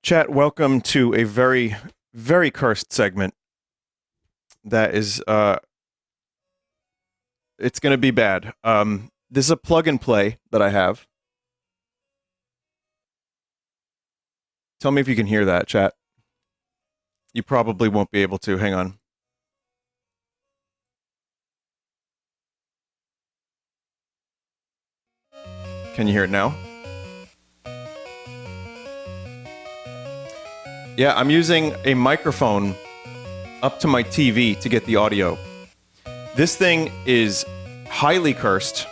Chat, welcome to a very, very cursed segment that is, it's going to be bad. This is a plug and play that I have. Tell me if you can hear that, chat. You probably won't be able to. Hang on. Can you hear it now? Yeah, I'm using a microphone up to my TV to get the audio. This thing is highly cursed.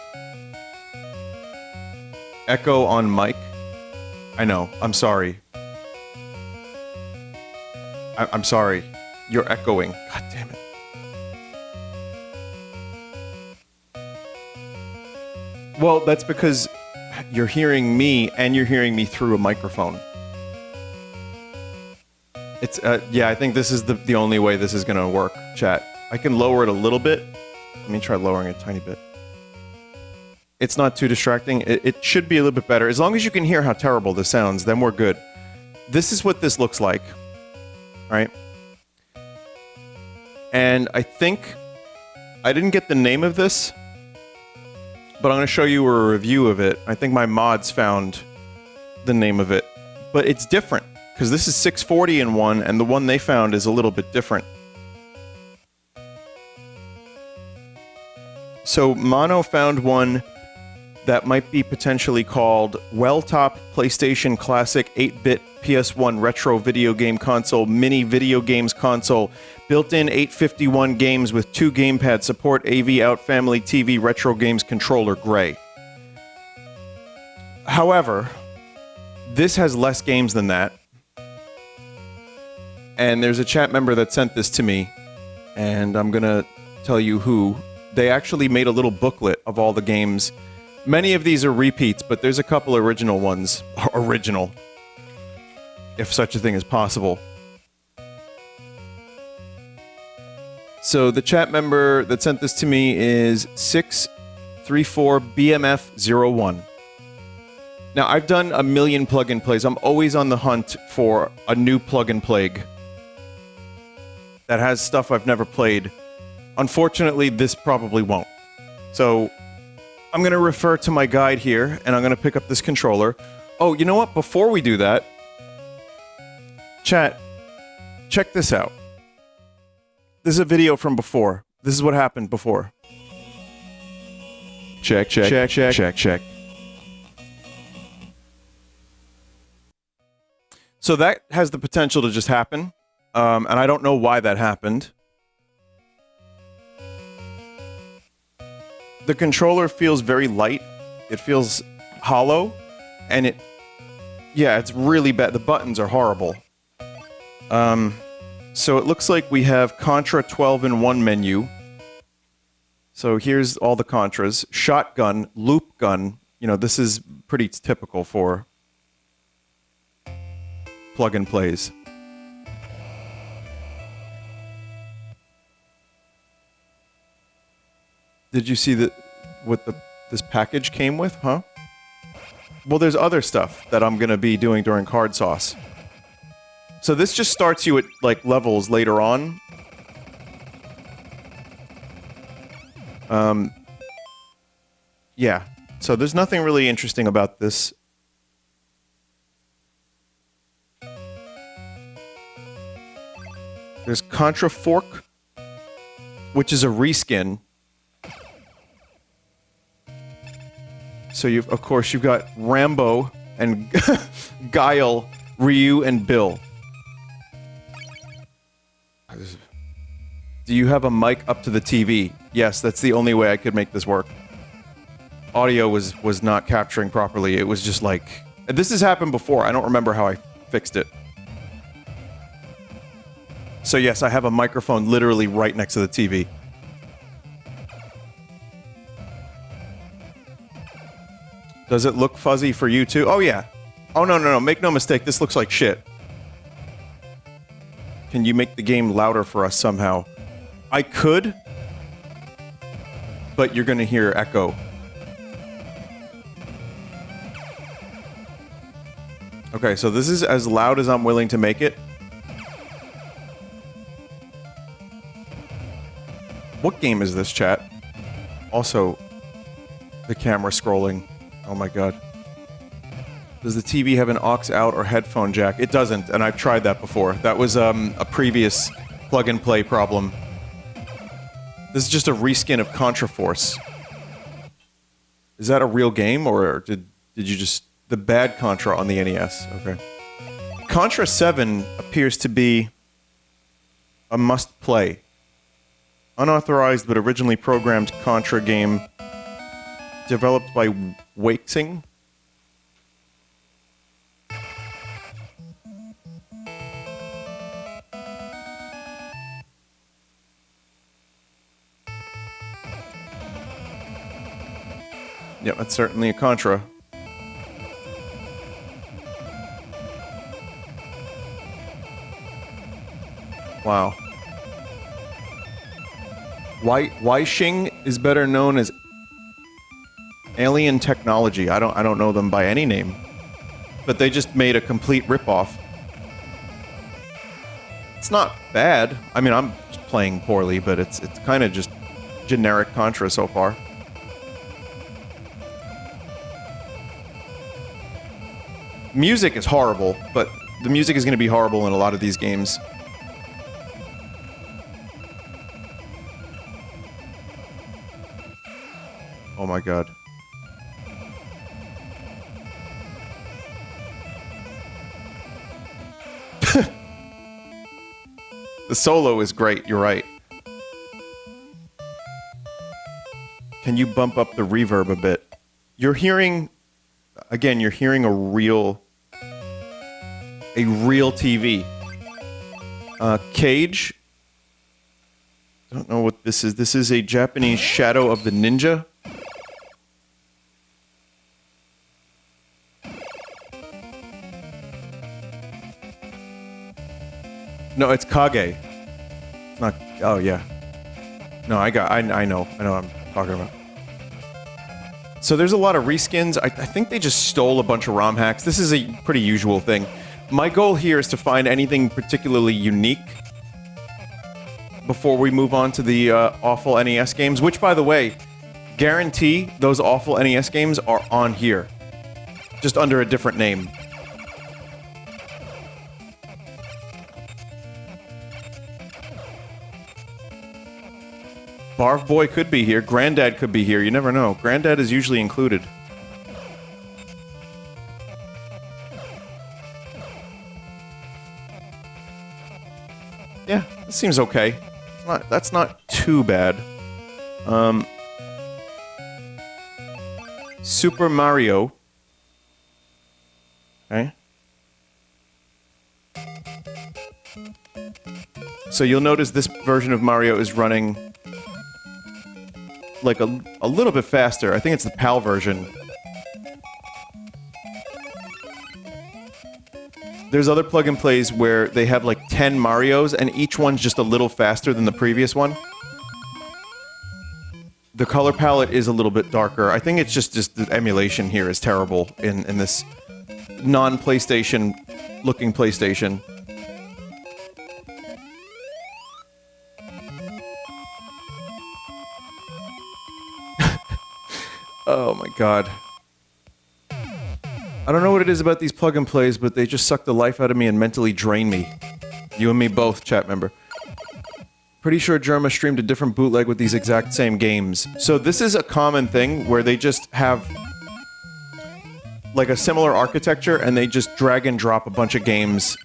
Echo on mic. I know, I'm sorry. I'm sorry. You're echoing. God damn it. Well, that's because you're hearing me and you're hearing me through a microphone. It's, yeah, I think this is the only way this is gonna work, chat. I can lower it a little bit. Let me try lowering it a tiny bit. It's not too distracting. It should be a little bit better. As long as you can hear how terrible this sounds, then we're good. This is what this looks like. Right? And I think I didn't get the name of this, but I'm going to show you a review of it. I think my mods found the name of it, but it's different because this is 640 in one, and the one they found is a little bit different. So Mono found one that might be potentially called Welltop PlayStation Classic 8-bit PS1 Retro Video Game Console Mini Video Games Console. Built-in 851 games with 2 gamepad support. AV out family TV Retro Games Controller Gray. However, this has less games than that. And there's a chat member that sent this to me, and I'm gonna tell you who. They actually made a little booklet of all the games. Many of these are repeats, but there's a couple original ones. Original. If such a thing is possible. So the chat member that sent this to me is 634BMF01. Now, I've done a million plug-and plays. I'm always on the hunt for a new plug-and plague that has stuff I've never played. Unfortunately, this probably won't. So I'm going to refer to my guide here, and I'm going to pick up this controller. Oh, you know what? Before we do that, chat, check this out. This is a video from before. This is what happened before. Check, check, check, check, check, check. So that has the potential to just happen, and I don't know why that happened. The controller feels very light. It feels hollow, and yeah, it's really bad. The buttons are horrible. So it looks like we have Contra 12 in one menu. So here's all the Contras. Shotgun, loop gun. You know, this is pretty typical for plug and plays. Did you see what this package came with, huh? Well, there's other stuff that I'm gonna be doing during Card Sauce. So this just starts you at, like, levels later on. Yeah. So there's nothing really interesting about this. There's Contra Fork, which is a reskin. So of course, you've got Rambo and Guile, Ryu, and Bill. Do you have a mic up to the TV? Yes, that's the only way I could make this work. Audio was not capturing properly. It was just like... This has happened before. I don't remember how I fixed it. So yes, I have a microphone literally right next to the TV. Does it look fuzzy for you too? Oh yeah. Oh no, make no mistake, this looks like shit. Can you make the game louder for us somehow? I could, but you're gonna hear echo. Okay, so this is as loud as I'm willing to make it. What game is this, chat? Also, the camera scrolling. Oh my god. Does the TV have an aux out or headphone jack? It doesn't, and I've tried that before. That was a previous plug-and-play problem. This is just a reskin of Contra Force. Is that a real game, or did you just... The bad Contra on the NES? Okay. Contra 7 appears to be a must-play. Unauthorized but originally programmed Contra game developed by Wakesing. Yep, that's certainly a Contra. Wow. Weishing is better known as Alien Technology. I don't know them by any name, but they just made a complete ripoff. It's not bad. I mean, I'm just playing poorly, but it's kind of just generic Contra so far. Music is horrible, but the music is going to be horrible in a lot of these games. Oh my god. The solo is great, you're right. Can you bump up the reverb a bit? You're hearing... Again, you're hearing a real TV. Cage. I don't know what this is. This is a Japanese Shadow of the Ninja. No, it's Kage. It's not... Oh, yeah. No, I know what I'm talking about. So there's a lot of reskins. I think they just stole a bunch of ROM hacks. This is a pretty usual thing. My goal here is to find anything particularly unique before we move on to the awful NES games, which, by the way, guarantee those awful NES games are on here. Just under a different name. Barf Boy could be here. Granddad could be here. You never know. Granddad is usually included. Yeah, this seems okay. That's not too bad. Super Mario. Okay. So you'll notice this version of Mario is running like a little bit faster. I think it's the PAL version. There's other plug-and-plays where they have like 10 Marios and each one's just a little faster than the previous one. The color palette is a little bit darker. I think it's just the emulation here is terrible in this non-PlayStation looking PlayStation. Oh my god. I don't know what it is about these plug-and-plays, but they just suck the life out of me and mentally drain me. You and me both, chat member. Pretty sure Germa streamed a different bootleg with these exact same games. So this is a common thing where they just have like a similar architecture and they just drag and drop a bunch of games.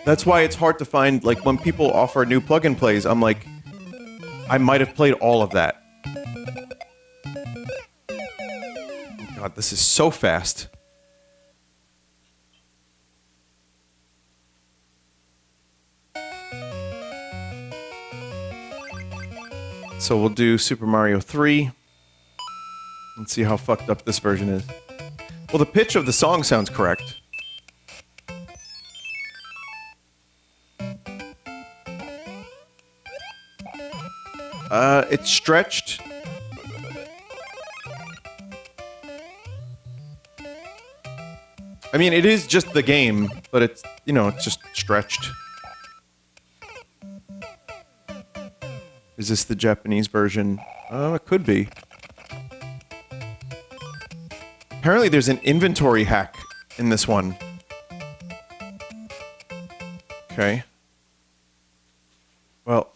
That's why it's hard to find, like, when people offer new plug-and-plays, I'm like, I might have played all of that. God, this is so fast. So we'll do Super Mario 3. Let's see how fucked up this version is. Well, the pitch of the song sounds correct. It's stretched. I mean, it is just the game, but it's, you know, it's just stretched. Is this the Japanese version? It could be. Apparently there's an inventory hack in this one. Okay. Well.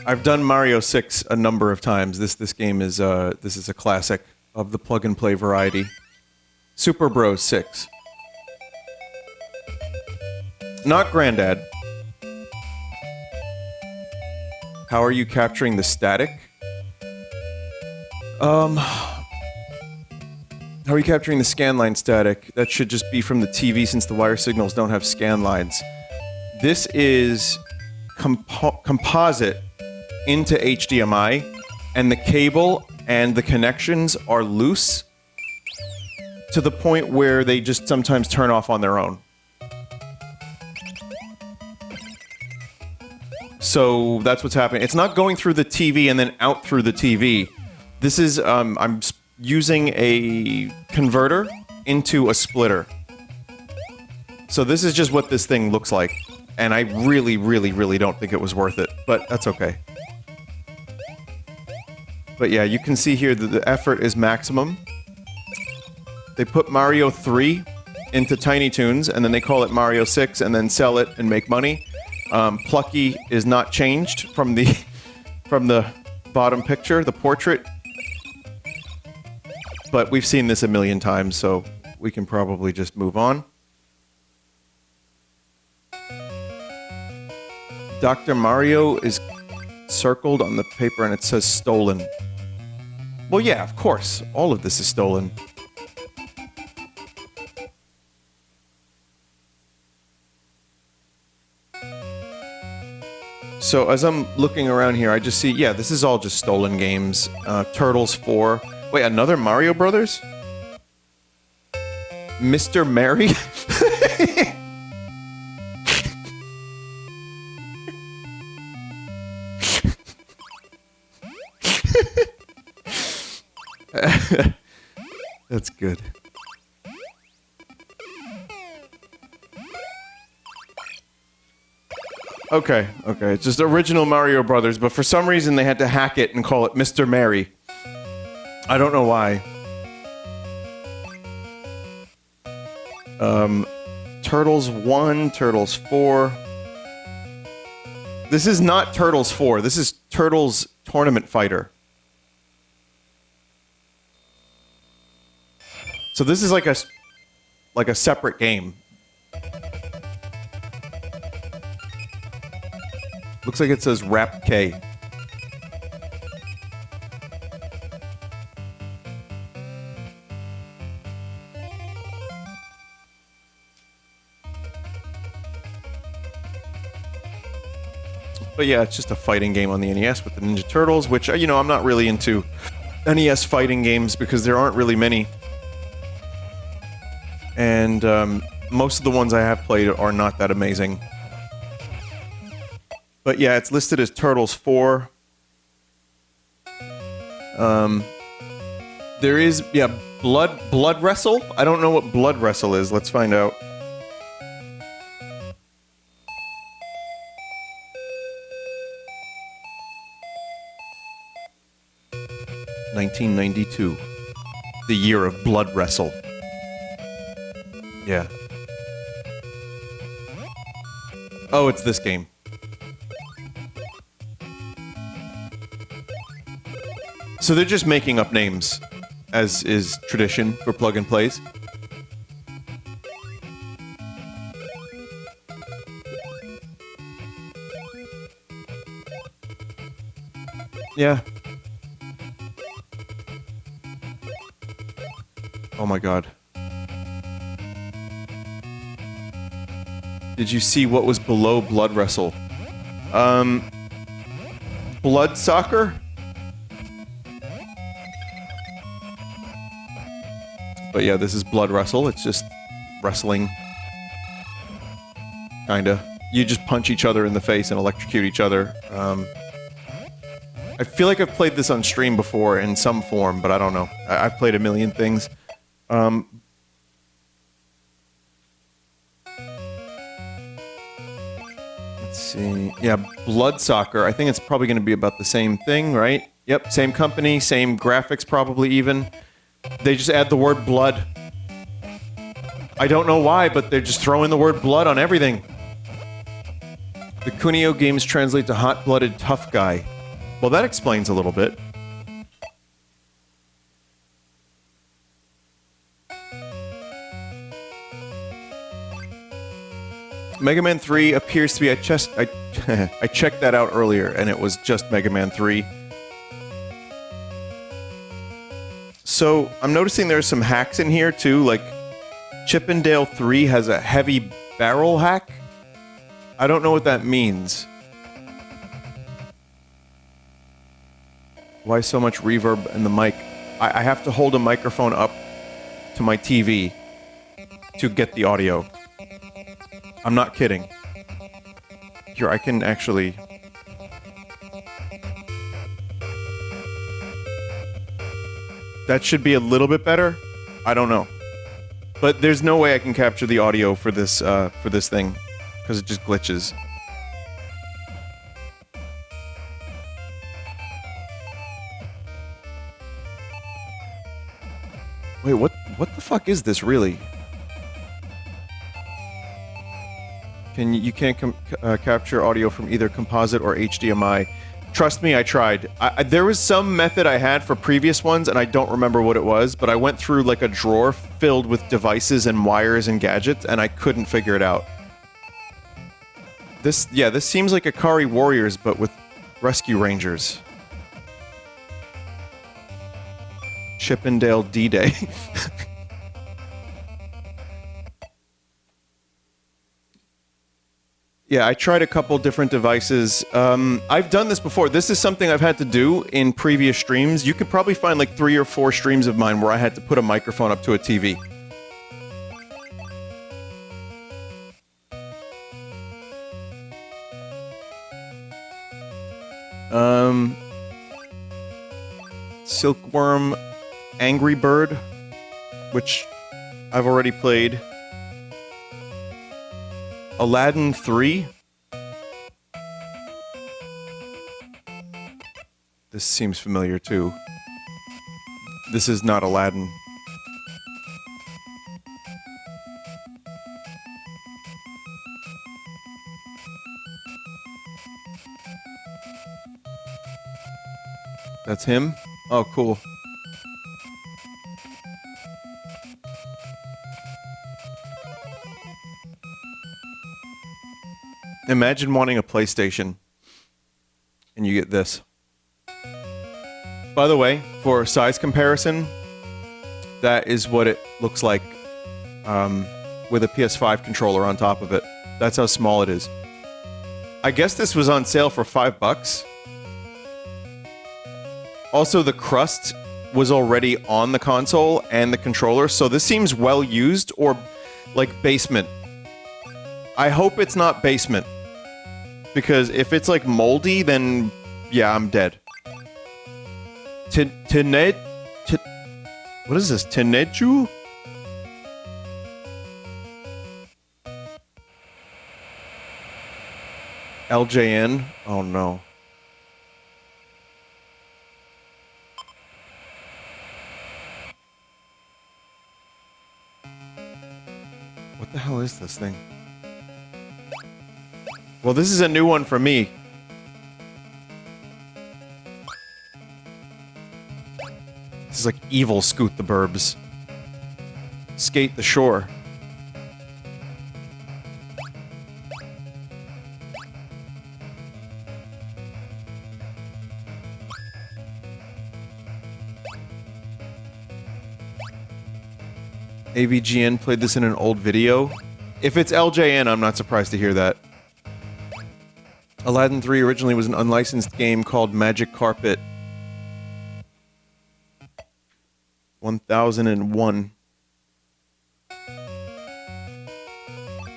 I've done Mario 6 a number of times. This game is this is a classic of the plug and play variety. Super Bros 6. Not Granddad. How are you capturing the static? How are you capturing the scanline static? That should just be from the TV since the wire signals don't have scan lines. This is composite into HDMI, and the cable and the connections are loose to the point where they just sometimes turn off on their own. So that's what's happening. It's not going through the TV and then out through the TV. This is, I'm using a converter into a splitter. So this is just what this thing looks like. And I really, really, really don't think it was worth it. But that's okay. But yeah, you can see here that the effort is maximum. They put Mario 3 into Tiny Toons, and then they call it Mario 6, and then sell it and make money. Plucky is not changed from the bottom picture, the portrait. But we've seen this a million times, so we can probably just move on. Dr. Mario is circled on the paper and it says stolen. Well, yeah, of course. All of this is stolen. So as I'm looking around here, I just see, yeah, this is all just stolen games. Turtles 4. Wait, another Mario Brothers? Mr. Mary? That's good. Okay, it's just original Mario Brothers, but for some reason they had to hack it and call it Mr. Mary. I don't know why. Turtles 1, Turtles 4. This is not Turtles 4, this is Turtles Tournament Fighter. So this is like a separate game. Looks like it says Rap K. But yeah, it's just a fighting game on the NES with the Ninja Turtles, which, you know, I'm not really into NES fighting games because there aren't really many. And most of the ones I have played are not that amazing. But yeah, it's listed as Turtles 4. There is, yeah, Blood Wrestle? I don't know what Blood Wrestle is. Let's find out. (1992), the year of Blood Wrestle. Yeah. Oh, it's this game. So they're just making up names, as is tradition for plug and plays. Yeah. Oh my god. Did you see what was below Blood Wrestle? Blood Soccer? But yeah, this is Blood Wrestle. It's just wrestling. Kinda. You just punch each other in the face and electrocute each other. I feel like I've played this on stream before in some form, but I don't know. I've played a million things. Let's see. Yeah, Blood Soccer. I think it's probably going to be about the same thing, right? Yep, same company, same graphics probably even. They just add the word blood. I don't know why, but they're just throwing the word blood on everything. The Kunio games translate to hot-blooded tough guy. Well, that explains a little bit. Mega Man 3 appears to be... I checked that out earlier, and it was just Mega Man 3. So, I'm noticing there's some hacks in here, too. Like, Chippendale 3 has a heavy barrel hack. I don't know what that means. Why so much reverb in the mic? I have to hold a microphone up to my TV to get the audio. I'm not kidding. Here, I can actually... That should be a little bit better? I don't know. But there's no way I can capture the audio for this thing. Because it just glitches. Wait, what the fuck is this, really? You can't capture audio from either composite or HDMI. Trust me, I tried. There was some method I had for previous ones, and I don't remember what it was, but I went through like a drawer filled with devices and wires and gadgets, and I couldn't figure it out. This seems like Akari Warriors, but with Rescue Rangers. Chippendale D-Day. Yeah, I tried a couple different devices. I've done this before. This is something I've had to do in previous streams. You could probably find like 3 or 4 streams of mine where I had to put a microphone up to a TV. Silkworm Angry Bird, which I've already played. Aladdin 3. This seems familiar too. This is not Aladdin. That's him? Oh, cool. Imagine wanting a PlayStation, and you get this. By the way, for size comparison, that is what it looks like with a PS5 controller on top of it. That's how small it is. I guess this was on sale for $5. Also, the crust was already on the console and the controller, so this seems well used, or like basement. I hope it's not basement. Because if it's like moldy, then yeah, I'm dead. What is this? Teneju? LJN? Oh no. What the hell is this thing? Well, this is a new one for me. This is like evil Scoot the Burbs. Skate the Shore. AVGN played this in an old video. If it's LJN, I'm not surprised to hear that. Aladdin 3 originally was an unlicensed game called Magic Carpet. 1001.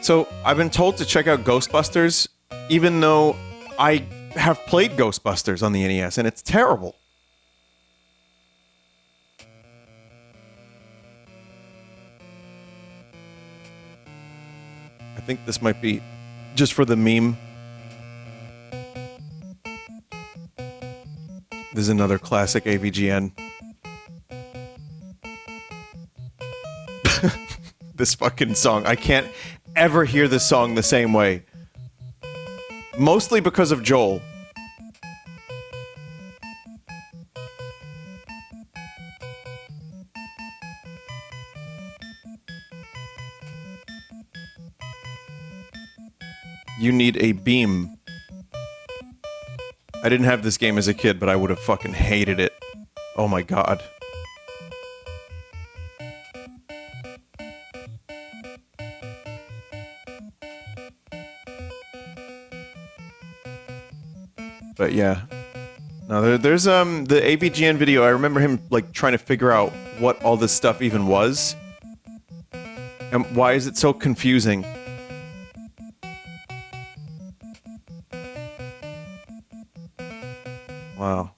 So, I've been told to check out Ghostbusters, even though I have played Ghostbusters on the NES, and it's terrible. I think this might be just for the meme. This is another classic AVGN. This fucking song. I can't ever hear this song the same way. Mostly because of Joel. You need a beam. I didn't have this game as a kid, but I would have fucking hated it. Oh my god. But yeah. No, there's the AVGN video, I remember him like trying to figure out what all this stuff even was. And why is it so confusing? Wow.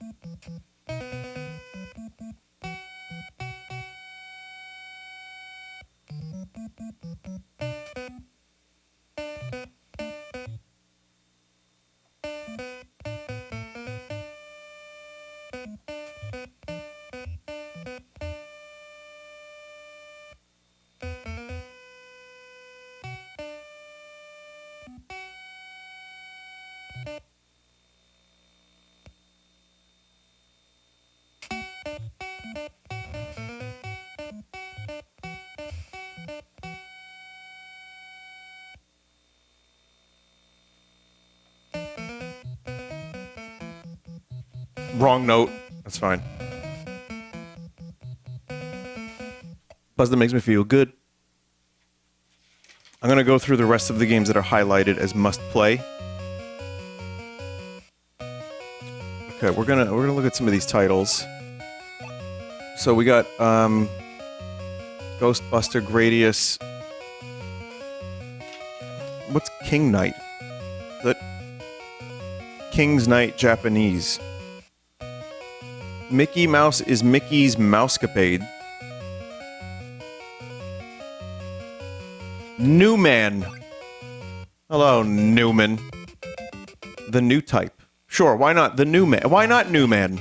Wrong note. That's fine. Buzz that makes me feel good. I'm gonna go through the rest of the games that are highlighted as must play. Okay, we're gonna look at some of these titles. So we got Ghostbuster Gradius. What's King Knight? Is that King's Knight Japanese? Mickey Mouse is Mickey's Mousecapade. Newman. Hello, Newman. The new type. Sure, why not the Newman? Why not Newman?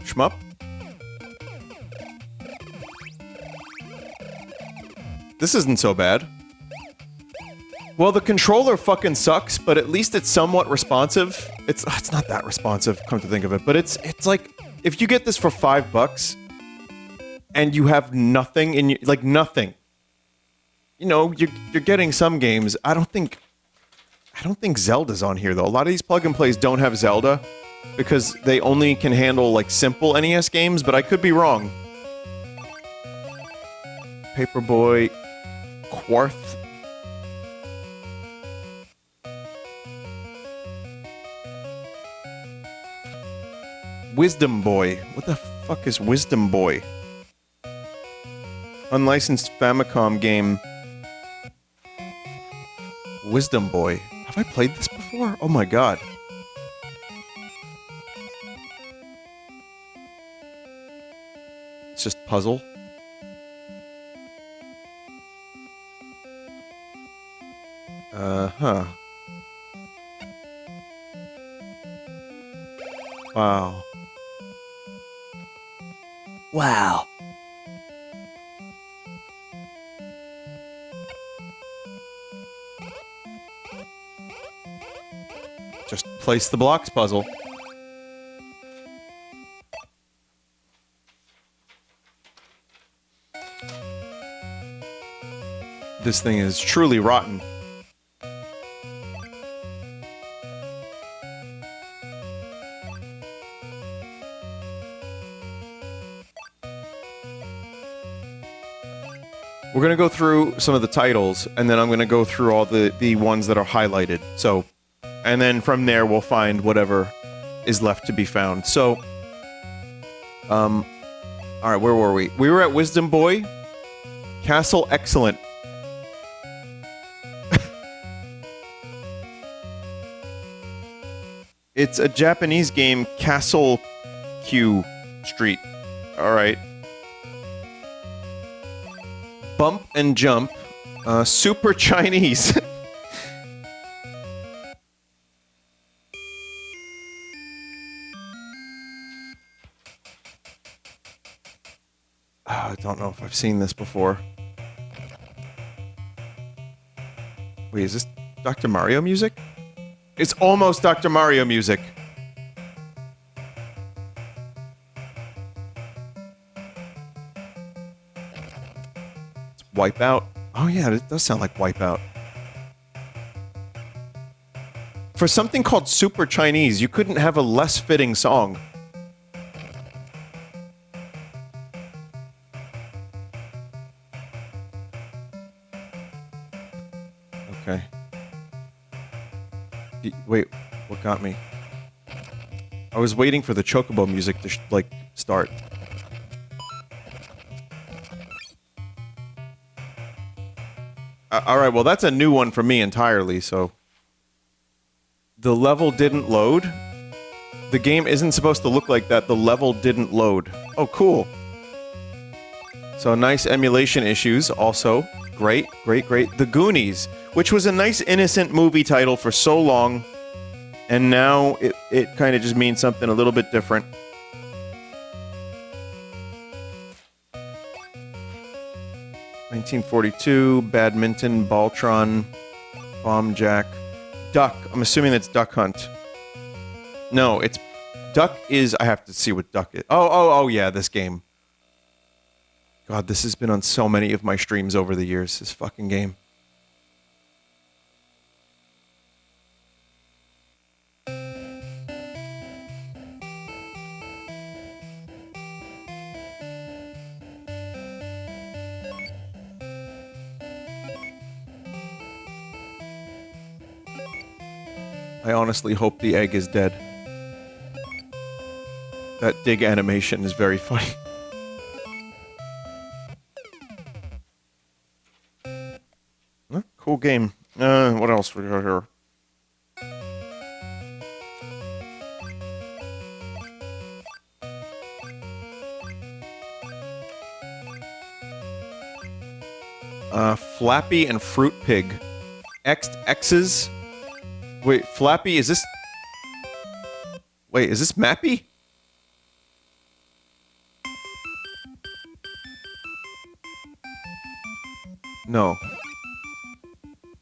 Shmup. This isn't so bad. Well, the controller fucking sucks, but at least it's somewhat responsive. It's not that responsive, come to think of it, but it's like if you get this for $5 and you have nothing in your, like nothing. You know, you're getting some games. I don't think Zelda's on here though. A lot of these plug and plays don't have Zelda because they only can handle like simple NES games, but I could be wrong. Paperboy Quarth. Wisdom Boy. What the fuck is Wisdom Boy? Unlicensed Famicom game. Wisdom Boy. Have I played this before? Oh my god. It's just puzzle. Huh. Wow. Wow. Just place the blocks puzzle. This thing is truly rotten. We're going to go through some of the titles, and then I'm going to go through all the ones that are highlighted. So, and then from there we'll find whatever is left to be found. So, all right, where were we? We were at Wisdom Boy. Castle Excellent. It's a Japanese game, Castle Q Street. All right. Bump and Jump. Super Chinese. I don't know if I've seen this before. Wait, is this Dr. Mario music? It's almost Dr. Mario music. It's Wipeout. Oh yeah, it does sound like Wipeout. For something called Super Chinese, you couldn't have a less fitting song. Okay. Wait, what got me? I was waiting for the Chocobo music to, like, start. Alright, well that's a new one for me entirely, so... The level didn't load? The game isn't supposed to look like that, the level didn't load. Oh, cool. So nice emulation issues, also. Great, great, great. The Goonies, which was a nice innocent movie title for so long, and now it kind of just means something a little bit different. $1942, Badminton, Baltron, Bomb Jack, Duck. I'm assuming that's Duck Hunt. No, it's... Duck is... I have to see what Duck is. Oh, yeah, this game. God, this has been on so many of my streams over the years, this fucking game. I honestly hope the egg is dead. That dig animation is very funny. Cool game. What else we got here? Flappy and Fruit Pig. X's? Wait, Flappy, is this... Wait, is this Mappy? No.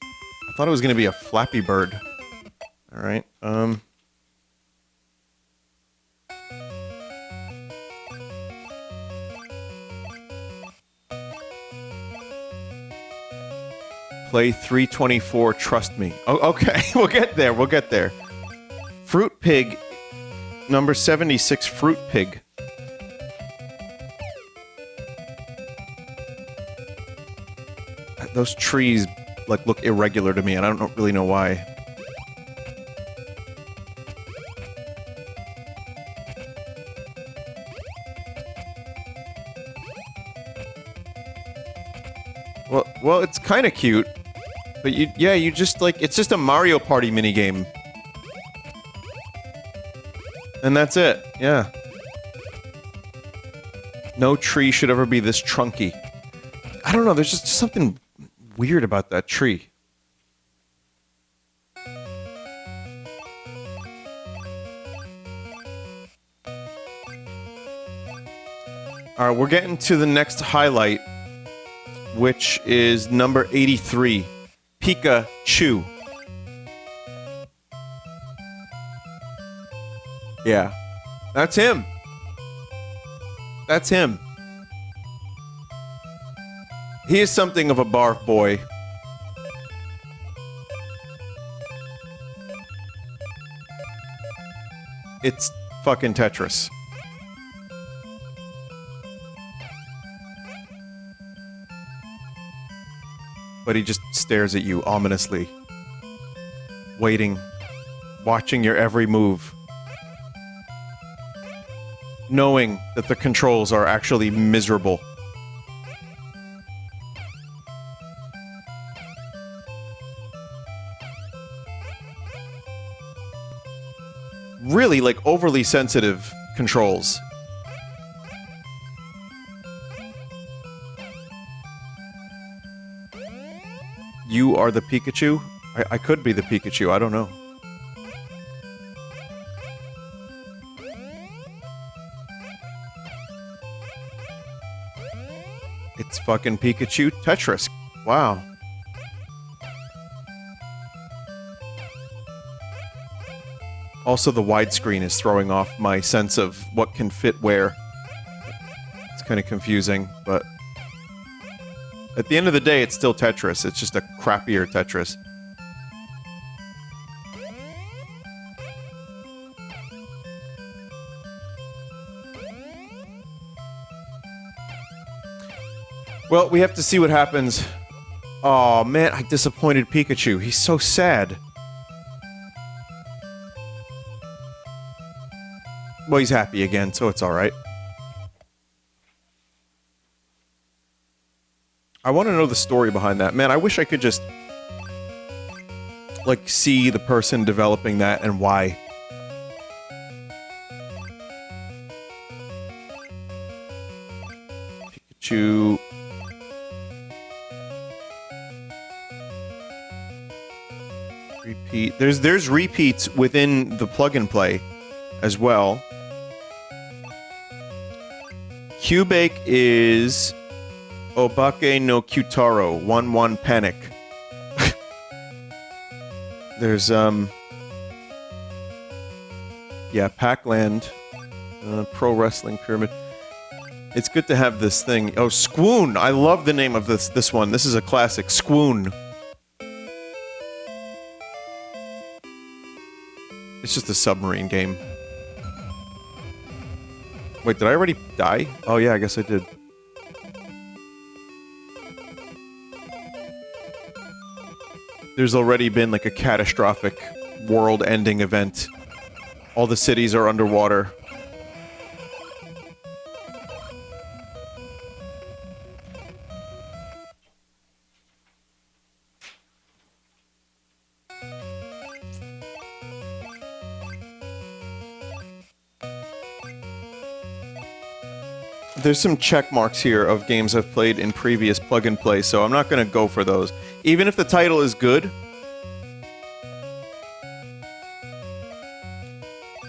I thought it was gonna be a Flappy Bird. Alright, Play 324, trust me. Oh, okay, we'll get there, we'll get there. Fruit Pig, number 76, Fruit Pig. Those trees, like, look irregular to me, and I don't really know why. Well, it's kind of cute. But you just, like, it's just a Mario Party minigame. And that's it, yeah. No tree should ever be this trunky. I don't know, there's just something weird about that tree. Alright, we're getting to the next highlight, which is number 83. Pikachu. Yeah. That's him. That's him. He is something of a barf boy. It's fucking Tetris. But he just stares at you ominously. Waiting. Watching your every move. knowing that the controls are actually miserable. Really, like, overly sensitive controls. You are the Pikachu? I could be the Pikachu, I don't know. It's fucking Pikachu Tetris. Wow. Also, the widescreen is throwing off my sense of what can fit where. It's kind of confusing, but... at the end of the day, it's still Tetris. It's just a crappier Tetris. Well, we have to see what happens. Oh man, I disappointed Pikachu. He's so sad. Well, he's happy again, so it's alright. I want to know the story behind that. Man, I wish I could just... like, see the person developing that and why. Pikachu... repeat. There's repeats within the plug-and-play as well. Cubake is... Obake no Kyutaro, 1-1 Panic. There's, yeah, Pac-Land. Pro Wrestling Pyramid. It's good to have this thing. Oh, Squoon! I love the name of this one. This is a classic. Squoon. It's just a submarine game. Wait, did I already die? Oh yeah, I guess I did. There's already been like a catastrophic world-ending event. All the cities are underwater. There's some check marks here of games I've played in previous plug-and-play, so I'm not gonna go for those. Even if the title is good,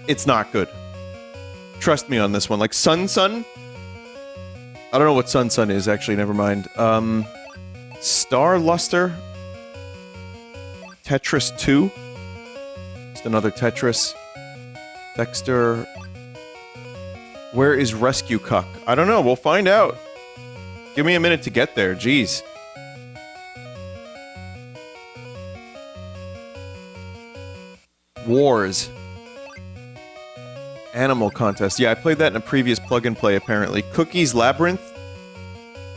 it's not good. Trust me on this one. Like Sun Sun? I don't know what Sun Sun is, actually, never mind. Star Luster? Tetris 2? Just another Tetris. Dexter... Where is Rescue Cuck? I don't know, we'll find out. Give me a minute to get there, jeez. Wars. Animal Contest. Yeah, I played that in a previous plug-and-play, apparently. Cookies Labyrinth?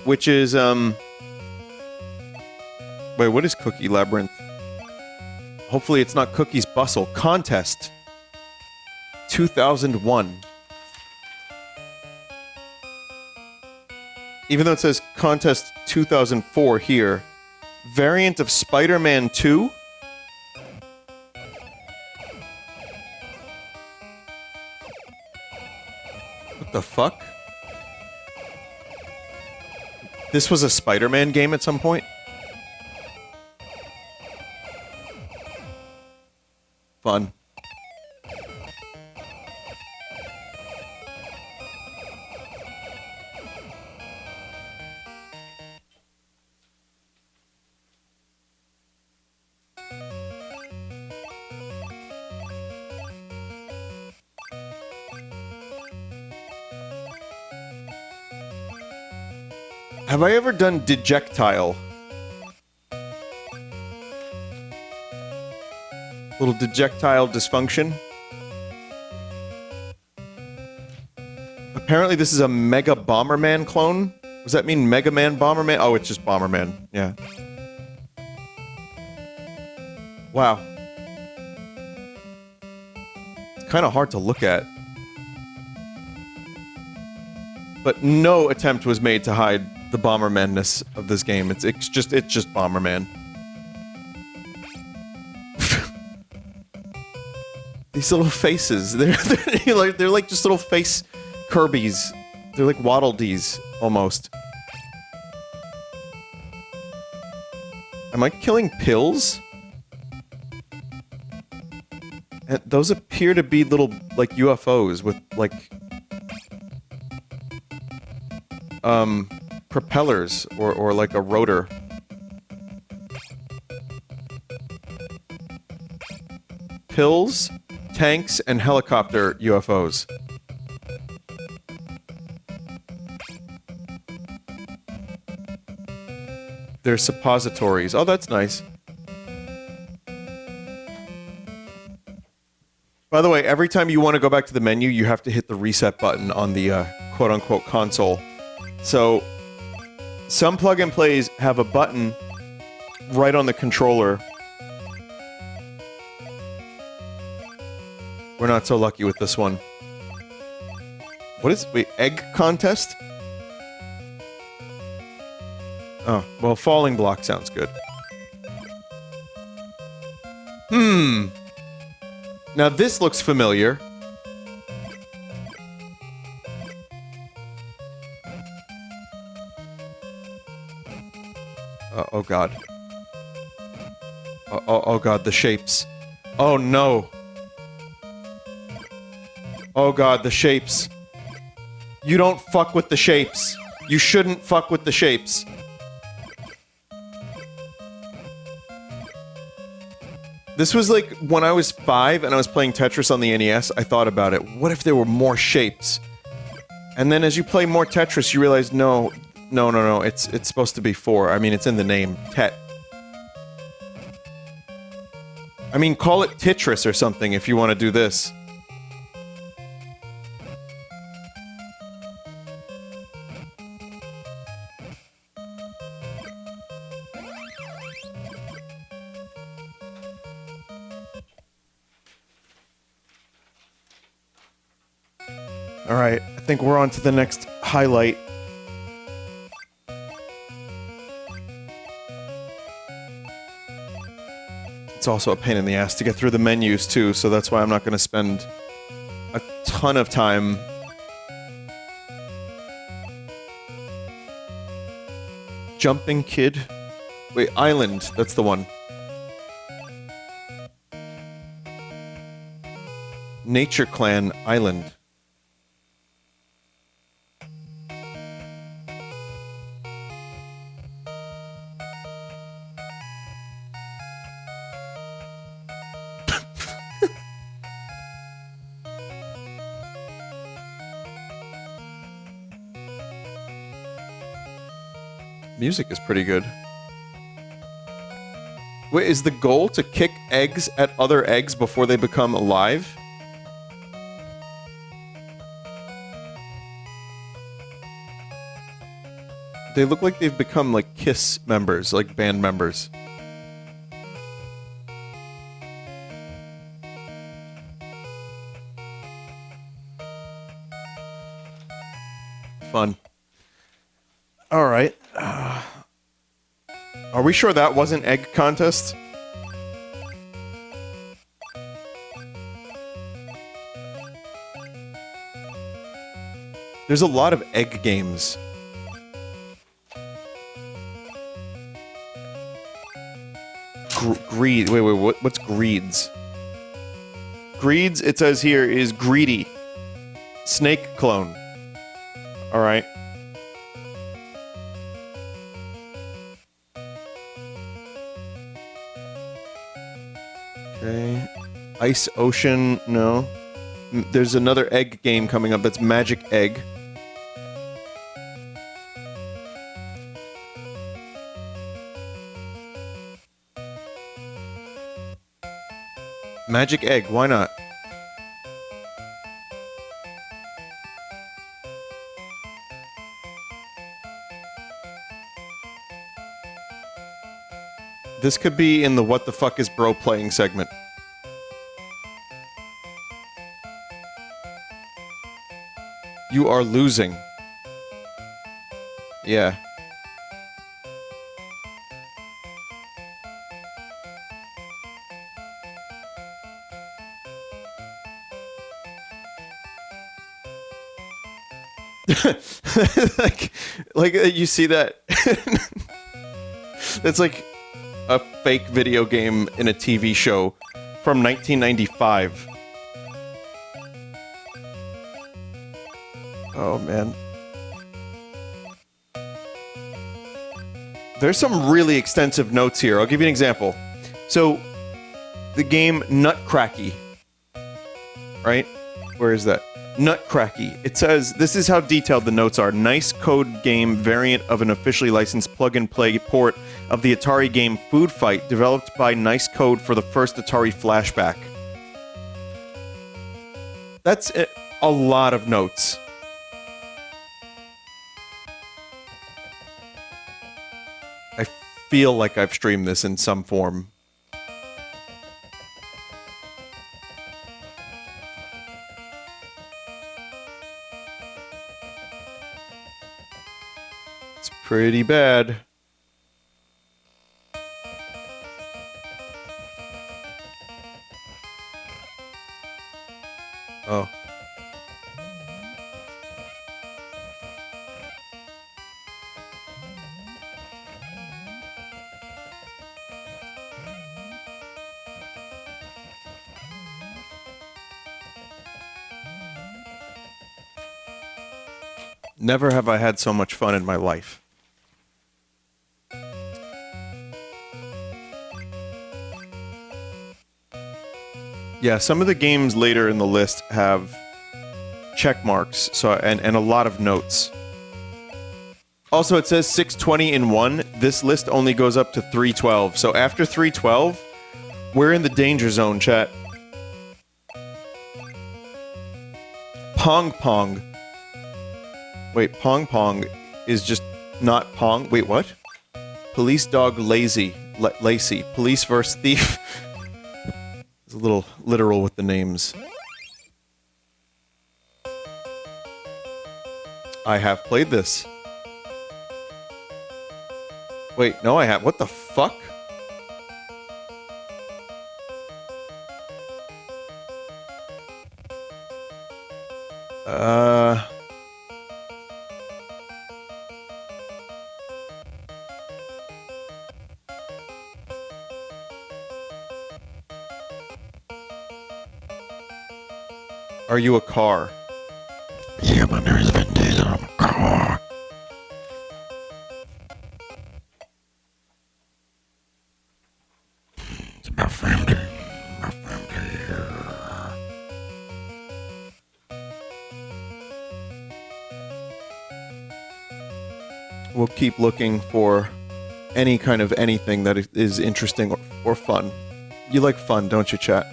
Which is, Wait, what is Cookie Labyrinth? Hopefully it's not Cookies Bustle. Contest. 2001. Even though it says Contest 2004 here. Variant of Spider-Man 2? What the fuck? This was a Spider-Man game at some point? Fun. Have I ever done Dejectile? Little Dejectile dysfunction? Apparently this is a Mega Bomberman clone? Does that mean Mega Man Bomberman? Oh, it's just Bomberman. Yeah. Wow. It's kind of hard to look at. But no attempt was made to hide the Bomberman-ness of this game. It's just Bomberman. These little faces, they're like just little face Kirby's. They're like Waddle Dees, almost. Am I killing pills? And those appear to be little, like, UFOs with, like... propellers, or like a rotor. Pills, tanks, and helicopter UFOs. They're suppositories. Oh, that's nice. By the way, every time you want to go back to the menu, you have to hit the reset button on the quote-unquote console. So, some plug-and-plays have a button right on the controller. We're not so lucky with this one. What is... Wait, egg contest? Oh, well, falling block sounds good. Now this looks familiar. Oh god. Oh god, the shapes. Oh no. Oh god, the shapes. You don't fuck with the shapes. You shouldn't fuck with the shapes. This was like, when I was 5 and I was playing Tetris on the NES, I thought about it. What if there were more shapes? And then as you play more Tetris, you realize, no, it's supposed to be 4. I mean, it's in the name, Tet. I mean, call it Tetris or something if you want to do this. Alright, I think we're on to the next highlight. It's also a pain in the ass to get through the menus, too, so that's why I'm not going to spend a ton of time. Jumping Kid? Wait, Island, that's the one. Nature Clan Island. Music is pretty good. Wait, is the goal to kick eggs at other eggs before they become alive? They look like they've become, like, KISS members, like band members. Fun. Alright. Are we sure that wasn't egg contest? There's a lot of egg games. Greed. Wait, what's greeds? Greeds, it says here, is greedy. Snake clone. Alright. Okay. Ice Ocean, no. There's another egg game coming up that's Magic Egg. Magic Egg, why not? This could be in the What the Fuck is Bro Playing segment. You are losing. Yeah. like you see that? It's like a fake video game in a TV show from 1995. Oh man. There's some really extensive notes here. I'll give you an example. So, the game Nutcracky, right? Where is that? Nutcracky. It says, this is how detailed the notes are. Nice code game variant of an officially licensed plug-and-play port of the Atari game Food Fight, developed by Nice Code for the first Atari Flashback. That's a lot of notes. I feel like I've streamed this in some form. It's pretty bad. Oh. Never have I had so much fun in my life. Yeah, some of the games later in the list have check marks, so and a lot of notes. Also, it says 620 in 1. This list only goes up to 312. So after 312, we're in the danger zone, chat. Pong Pong. Wait, Pong Pong is just not Pong. Wait, what? Police Dog Lazy. Lacey. Police vs. Thief. It's a little literal with the names. I have played this. Wait, no I have. What the fuck? Are you a car? Yeah, my name is Vin Diesel. I'm a car. It's about family. My family. We'll keep looking for any kind of anything that is interesting or fun. You like fun, don't you, chat?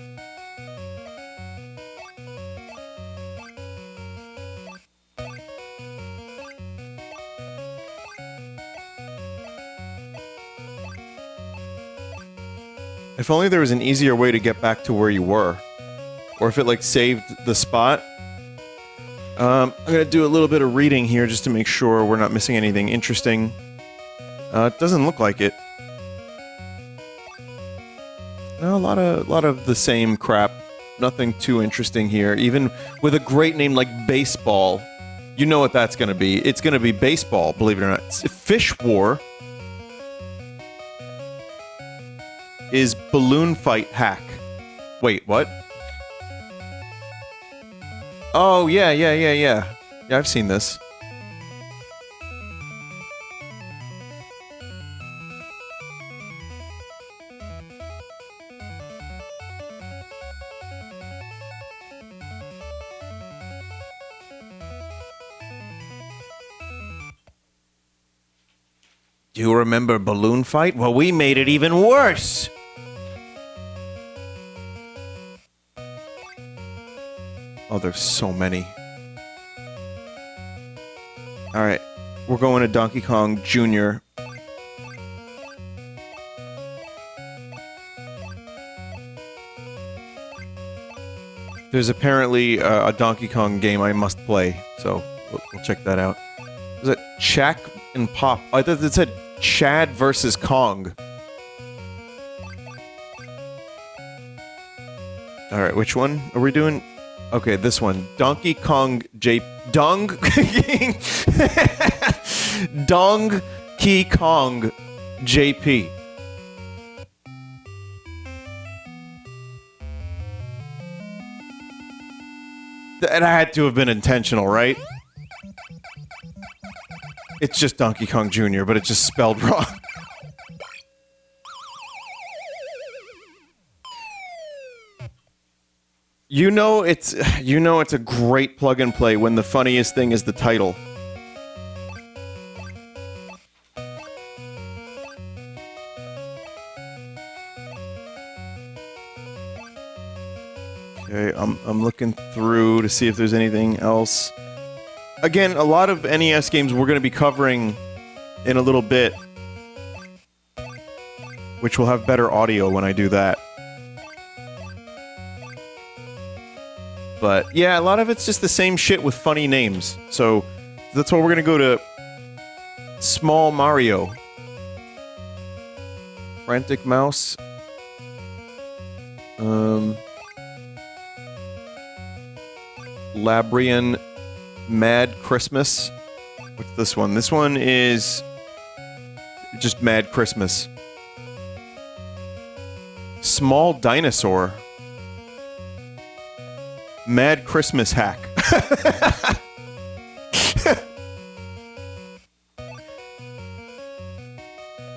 If only there was an easier way to get back to where you were. Or if it, like, saved the spot. I'm gonna do a little bit of reading here just to make sure we're not missing anything interesting. It doesn't look like it. No, a lot of the same crap. Nothing too interesting here. Even with a great name like Baseball, you know what that's gonna be. It's gonna be baseball, believe it or not. Fish War is balloon fight hack. Wait, what? Oh, yeah. Yeah, I've seen this. Do you remember balloon fight? Well, we made it even worse. Oh, there's so many. Alright, we're going to Donkey Kong Jr. There's apparently a Donkey Kong game I must play, so we'll check that out. Was it Shaq and Pop? I thought it said Chad versus Kong. Alright, which one are we doing? Okay, this one. Donkey Kong J... Donkey Kong JP. That had to have been intentional, right? It's just Donkey Kong Jr., but it's just spelled wrong. You know it's a great plug and play when the funniest thing is the title. Okay, I'm looking through to see if there's anything else. Again, a lot of NES games we're going to be covering in a little bit, which will have better audio when I do that. But yeah, a lot of it's just the same shit with funny names. So that's why we're going to go to Small Mario. Frantic Mouse. Labrian Mad Christmas. What's this one? This one is just Mad Christmas. Small Dinosaur. Mad Christmas Hack.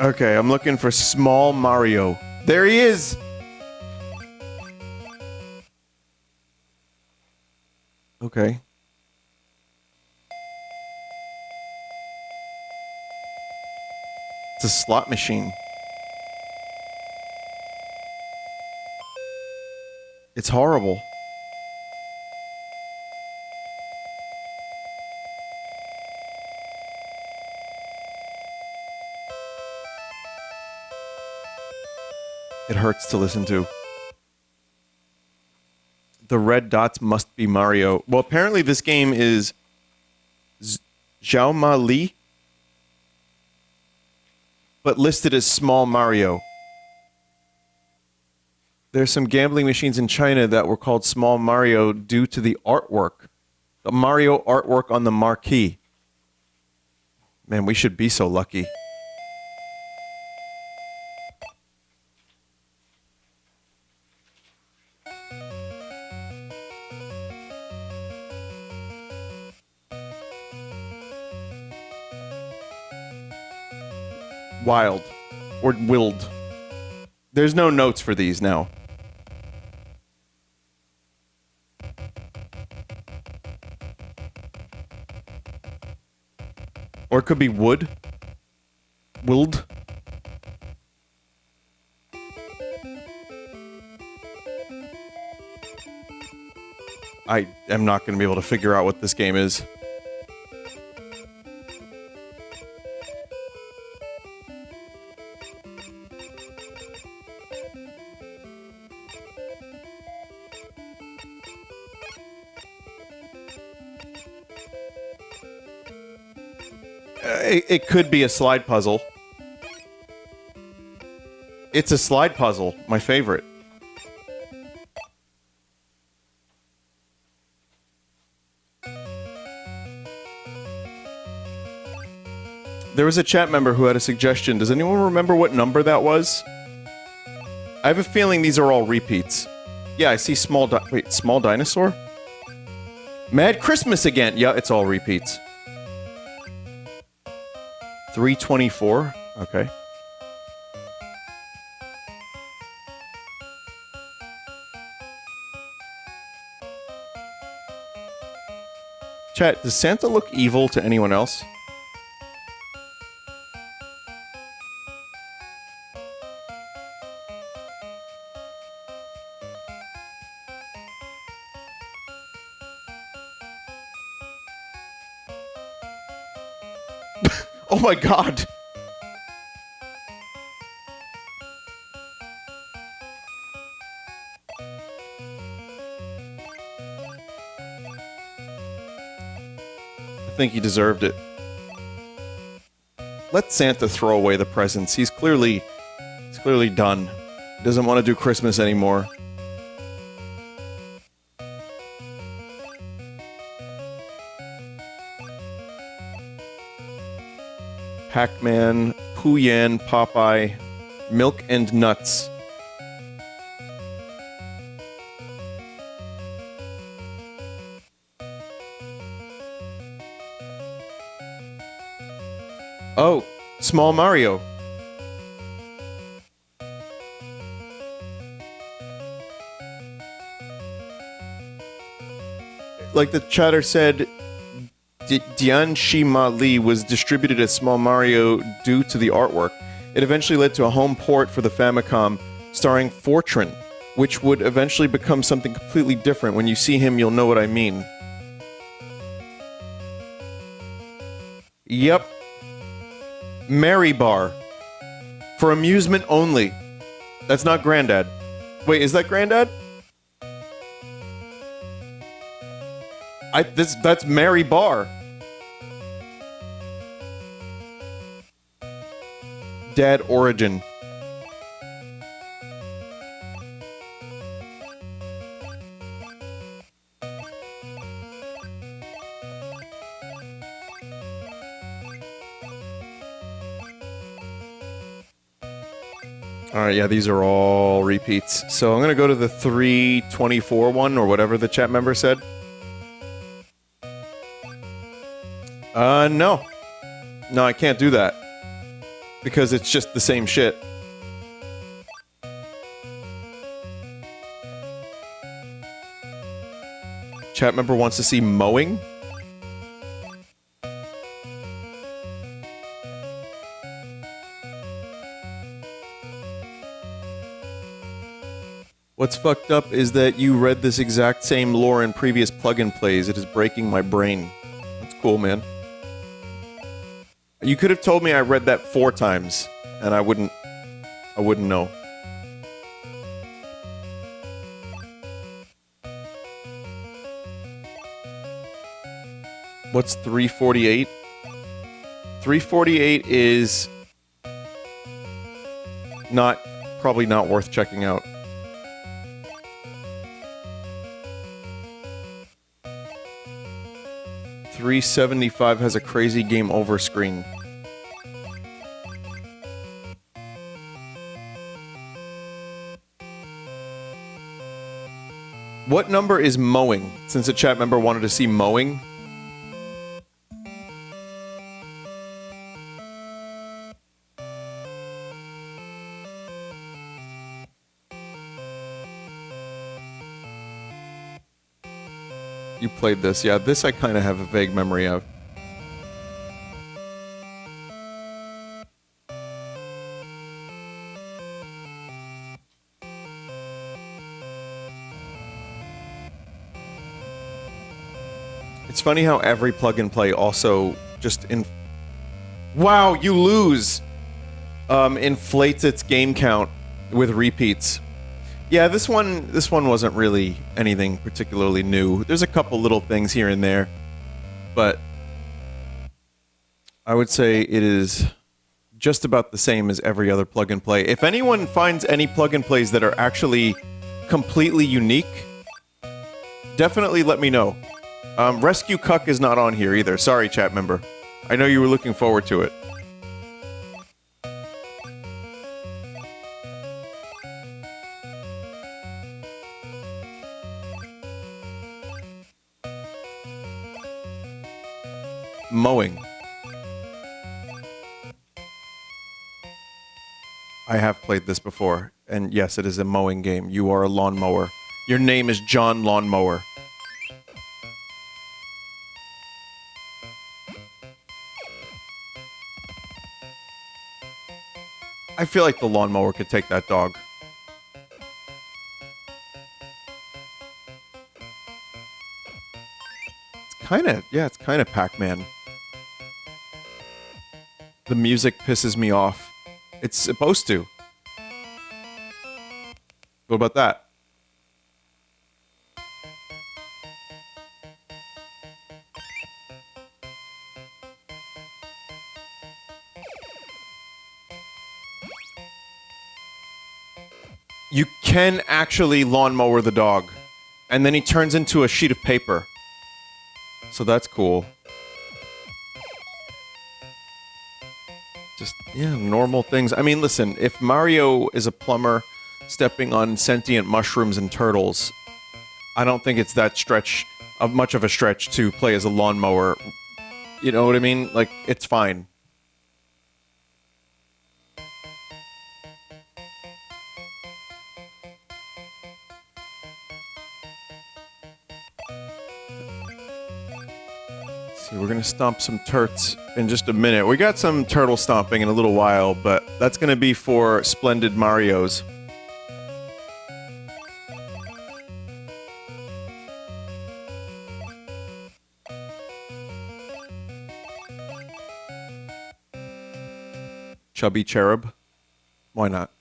Okay, I'm looking for Small Mario. There he is! Okay. It's a slot machine. It's horrible. It hurts to listen to. The red dots must be Mario. Well, apparently this game is Xiaoma Li, but listed as Small Mario. There's some gambling machines in China that were called Small Mario due to the artwork. The Mario artwork on the marquee. Man, we should be so lucky. Wild. Or willed. There's no notes for these now. Or it could be wood. Willed. I am not going to be able to figure out what this game is. It could be a slide puzzle. It's a slide puzzle, my favorite. There was a chat member who had a suggestion. Does anyone remember what number that was? I have a feeling these are all repeats. Yeah, I see small dinosaur? Mad Christmas again! Yeah, it's all repeats. 324? Okay. Chat, does Santa look evil to anyone else? Oh my god! I think he deserved it. let Santa throw away the presents. He's clearly done. He doesn't want to do Christmas anymore. Pac-Man, Pooyan, Popeye, Milk and Nuts. Oh, Small Mario. Like the chatter said, Dian Shima Lee was distributed as Small Mario due to the artwork. It eventually led to a home port for the Famicom starring Fortran, which would eventually become something completely different. When you see him, you'll know what I mean. Yep. Mary Bar. For amusement only. That's not Granddad. Wait, is that Granddad? That's Mary Bar. Dad Origin. Alright, yeah, these are all repeats. So I'm gonna go to the 324 one, or whatever the chat member said. No. No, I can't do that. Because it's just the same shit. Chat member wants to see mowing? What's fucked up is that you read this exact same lore in previous plug-in plays. It is breaking my brain. That's cool, man. You could have told me I read that 4 times, and I wouldn't know. What's 348? 348 is probably not worth checking out. $375 has a crazy game over screen. What number is mowing? Since a chat member wanted to see mowing. You played this. Yeah, this I kind of have a vague memory of. It's funny how every plug-and-play also just Wow, you lose! Inflates its game count with repeats. Yeah, this one wasn't really anything particularly new. There's a couple little things here and there, but I would say it is just about the same as every other plug-and-play. If anyone finds any plug-and-plays that are actually completely unique, definitely let me know. Rescue Cuck is not on here either. Sorry, chat member. I know you were looking forward to it. Mowing. I have played this before, and yes, it is a mowing game. You are a lawnmower. Your name is John Lawnmower. I feel like the lawnmower could take that dog. It's kind of Pac-Man. The music pisses me off. It's supposed to. What about that? You can actually lawnmower the dog. And then he turns into a sheet of paper. So that's cool. Just, yeah, normal things. I mean, listen, if Mario is a plumber stepping on sentient mushrooms and turtles, I don't think it's that much of a stretch to play as a lawnmower. You know what I mean? Like, it's fine. See, we're gonna stomp some turts in just a minute. We got some turtle stomping in a little while, but that's gonna be for Splendid Marios. Chubby cherub. Why not?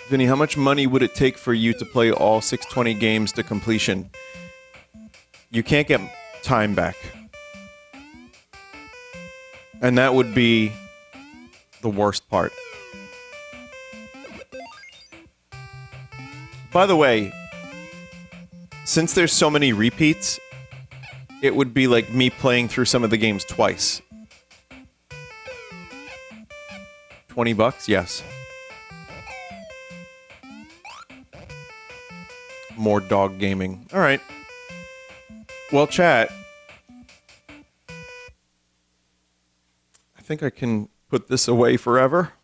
Vinny, how much money would it take for you to play all 620 games to completion? You can't get time back. And that would be the worst part. By the way, since there's so many repeats, it would be like me playing through some of the games twice. $20? Yes. More dog gaming. All right. Well, chat. I think I can put this away forever.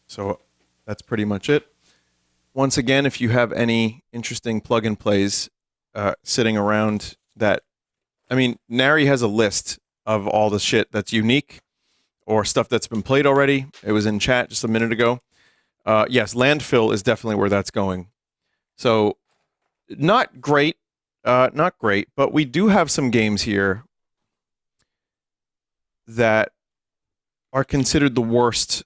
So that's pretty much it. Once again, if you have any interesting plug-and-plays sitting around that... I mean, Nary has a list of all the shit that's unique or stuff that's been played already. It was in chat just a minute ago. Yes, landfill is definitely where that's going. So, not great, but we do have some games here that are considered the worst,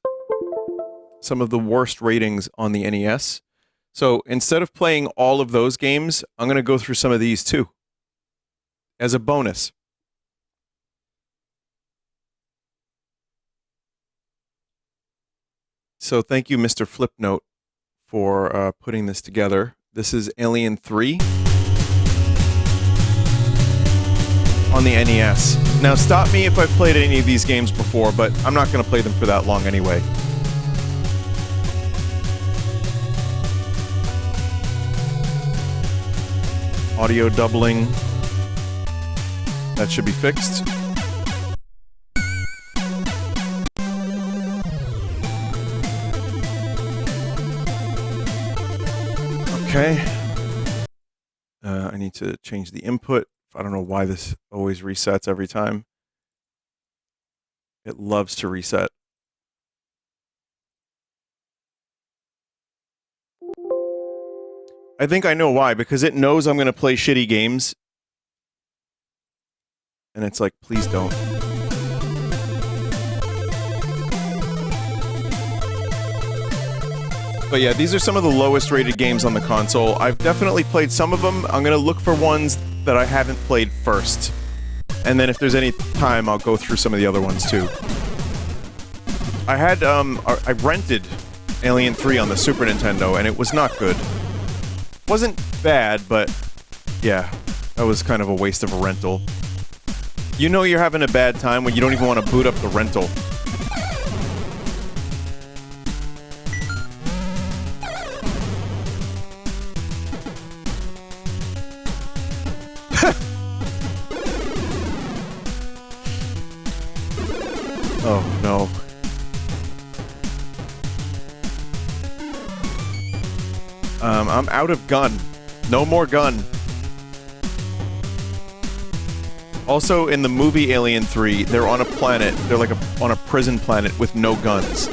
some of the worst ratings on the NES. So, instead of playing all of those games, I'm going to go through some of these too, as a bonus. So thank you, Mr. Flipnote, for putting this together. This is Alien 3 on the NES. Now, stop me if I've played any of these games before, but I'm not going to play them for that long anyway. Audio doubling. That should be fixed. Okay. I need to change the input. I don't know why this always resets every time. It loves to reset. I think I know why, because it knows I'm going to play shitty games. And it's like, please don't. But yeah, these are some of the lowest rated games on the console. I've definitely played some of them. I'm going to look for ones that I haven't played first. And then if there's any time, I'll go through some of the other ones too. I rented Alien 3 on the Super Nintendo, and it was not good. Wasn't bad, but yeah, that was kind of a waste of a rental. You know you're having a bad time when you don't even want to boot up the rental. Oh, no. I'm out of gun. No more gun. Also, in the movie Alien 3, they're on a planet. They're like on a prison planet with no guns.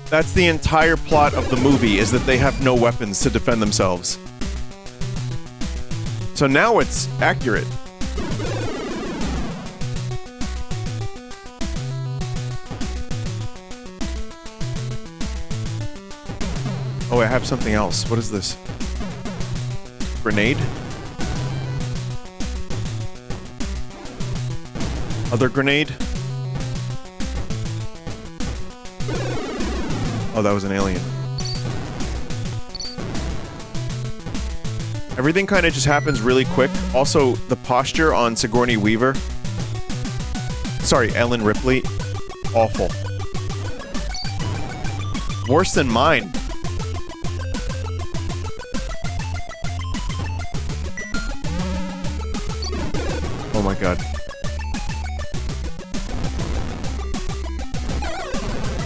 That's the entire plot of the movie, is that they have no weapons to defend themselves. So now it's accurate. Oh, I have something else. What is this? Grenade? Other grenade. Oh, that was an alien. Everything kind of just happens really quick. Also, the posture on Sigourney Weaver. Sorry, Ellen Ripley. Awful. Worse than mine. Oh my god.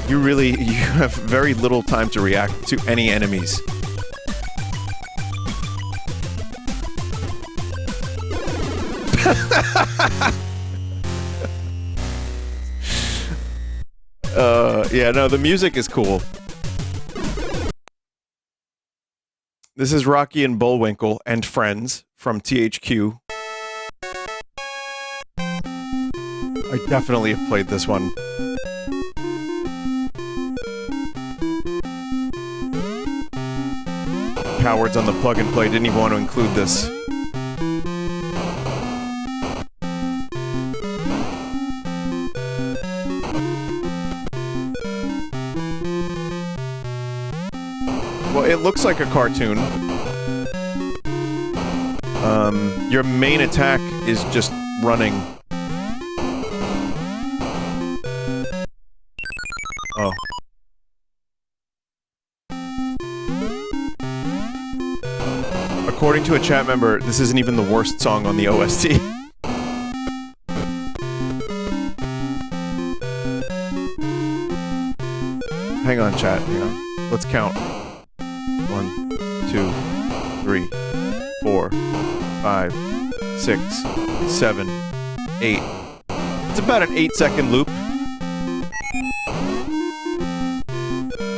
You have very little time to react to any enemies. Yeah, no, the music is cool. This is Rocky and Bullwinkle and Friends from THQ. I definitely have played this one. Cowards on the plug and play didn't even want to include this. Well, it looks like a cartoon. Your main attack is just running. Oh. According to a chat member, this isn't even the worst song on the OST. Hang on, chat. Hang on. Let's count. 1, 2, 3, 4, 5, 6, 7, 8. It's about an 8-second loop.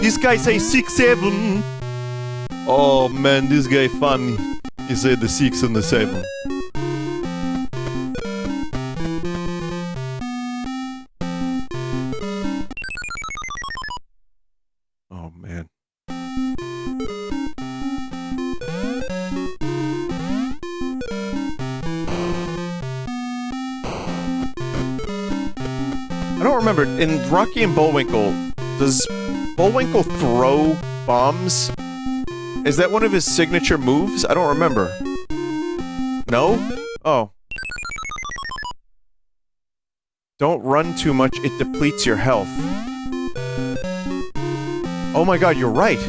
This guy say 6, 7. Oh man, this guy funny. He said the 6 and the 7. Oh man. I don't remember. In Rocky and Bullwinkle, does Bullwinkle throw bombs? Is that one of his signature moves? I don't remember. No? Oh. Don't run too much, it depletes your health. Oh my god, you're right.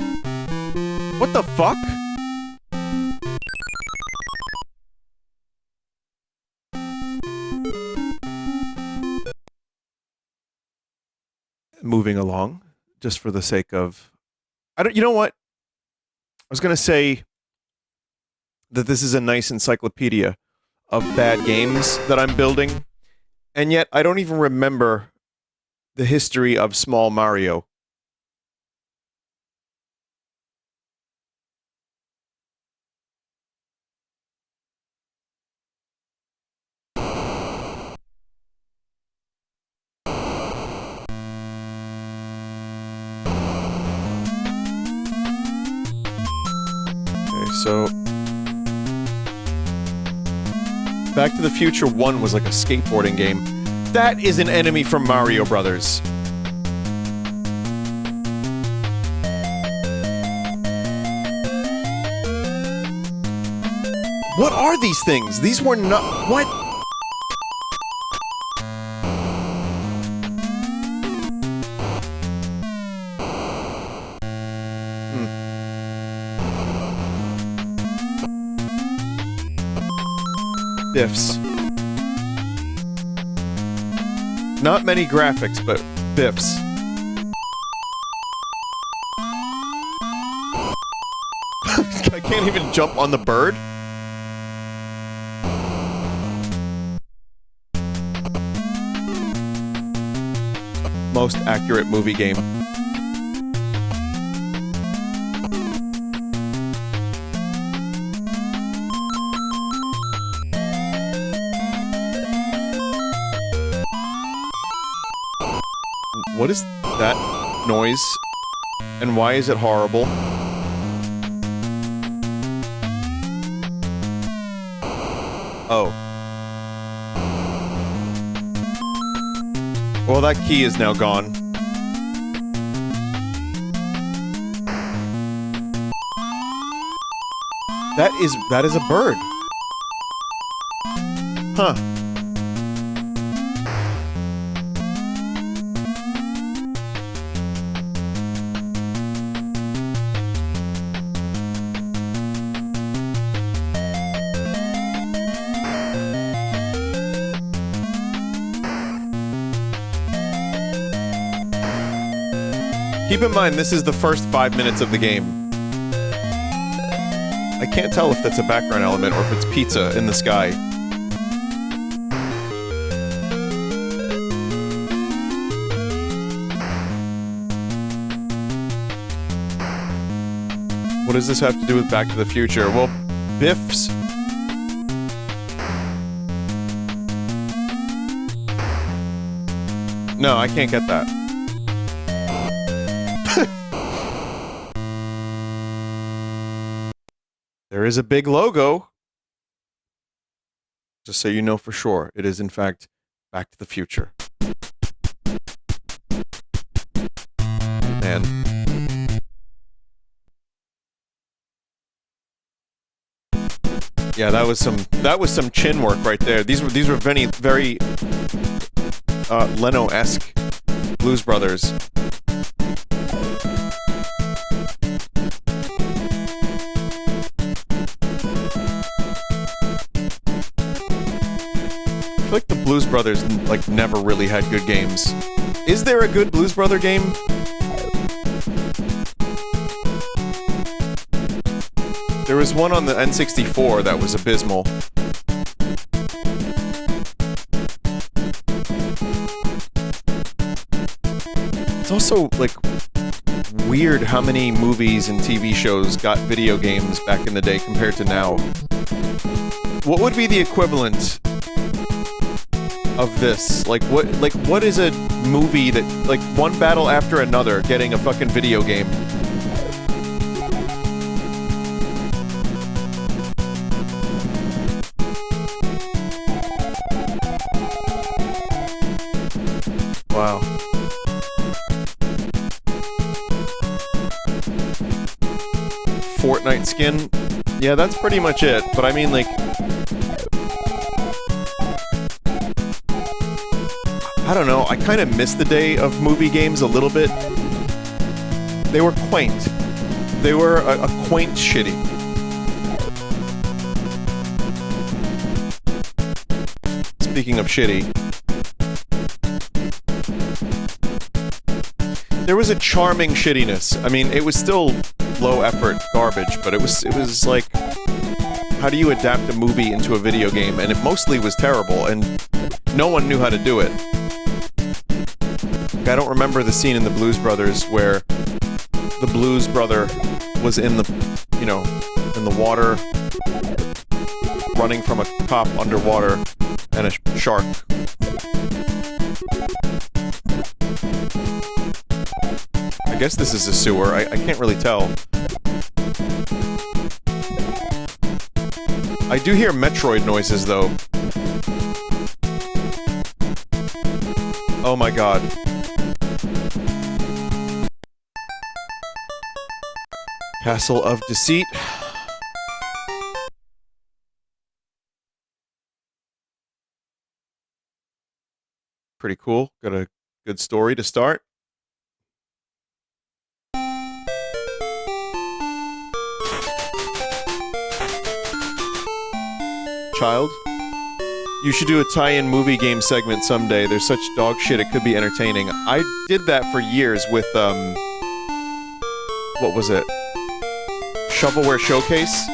What the fuck? Moving along, just for the sake of... you know what? I was gonna say that this is a nice encyclopedia of bad games that I'm building, and yet I don't even remember the history of Small Mario. So, Back to the Future 1 was like a skateboarding game. That is an enemy from Mario Brothers. What are these things? These were not... What? Biffs. Not many graphics, but biffs. I can't even jump on the bird. Most accurate movie game. What is that noise? And why is it horrible? Oh. Well, that key is now gone. That is a bird. Huh. Keep in mind, this is the first 5 minutes of the game. I can't tell if that's a background element or if it's pizza in the sky. What does this have to do with Back to the Future? Well, Biff's... No, I can't get that. There is a big logo. Just so you know for sure, it is in fact Back to the Future. Man. Yeah, that was some chin work right there. These were very Leno-esque Blues Brothers. I feel like the Blues Brothers like never really had good games. Is there a good Blues Brother game? There was one on the N64 that was abysmal. It's also like weird how many movies and TV shows got video games back in the day compared to now. What would be the equivalent of this? Like what is a movie that, like, one battle after another getting a fucking video game? Wow. Fortnite skin? Yeah, that's pretty much it, but I mean, like, I don't know, I kind of miss the day of movie games a little bit. They were quaint. They were a quaint shitty. Speaking of shitty, there was a charming shittiness. I mean, it was still low effort garbage, but it was like, how do you adapt a movie into a video game? And it mostly was terrible, and no one knew how to do it. I don't remember the scene in the Blues Brothers where the Blues Brother was in the, you know, in the water, running from a cop underwater and a shark. I guess this is a sewer. I can't really tell. I do hear Metroid noises, though. Oh my god. Castle of Deceit. Pretty cool. Got a good story to start. Child, you should do a tie-in movie game segment someday. There's such dog shit, it could be entertaining. I did that for years with, what was it? Shovelware Showcase?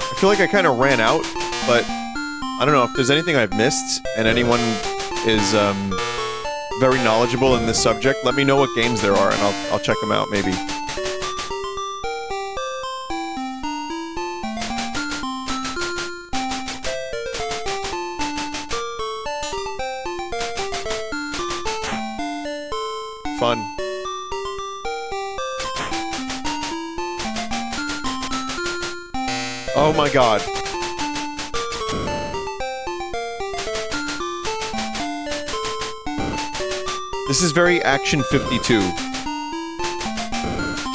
I feel like I kind of ran out, but I don't know if there's anything I've missed and anyone is, very knowledgeable in this subject. Let me know what games there are and I'll check them out, maybe. Fun. Oh my god. This is very Action 52.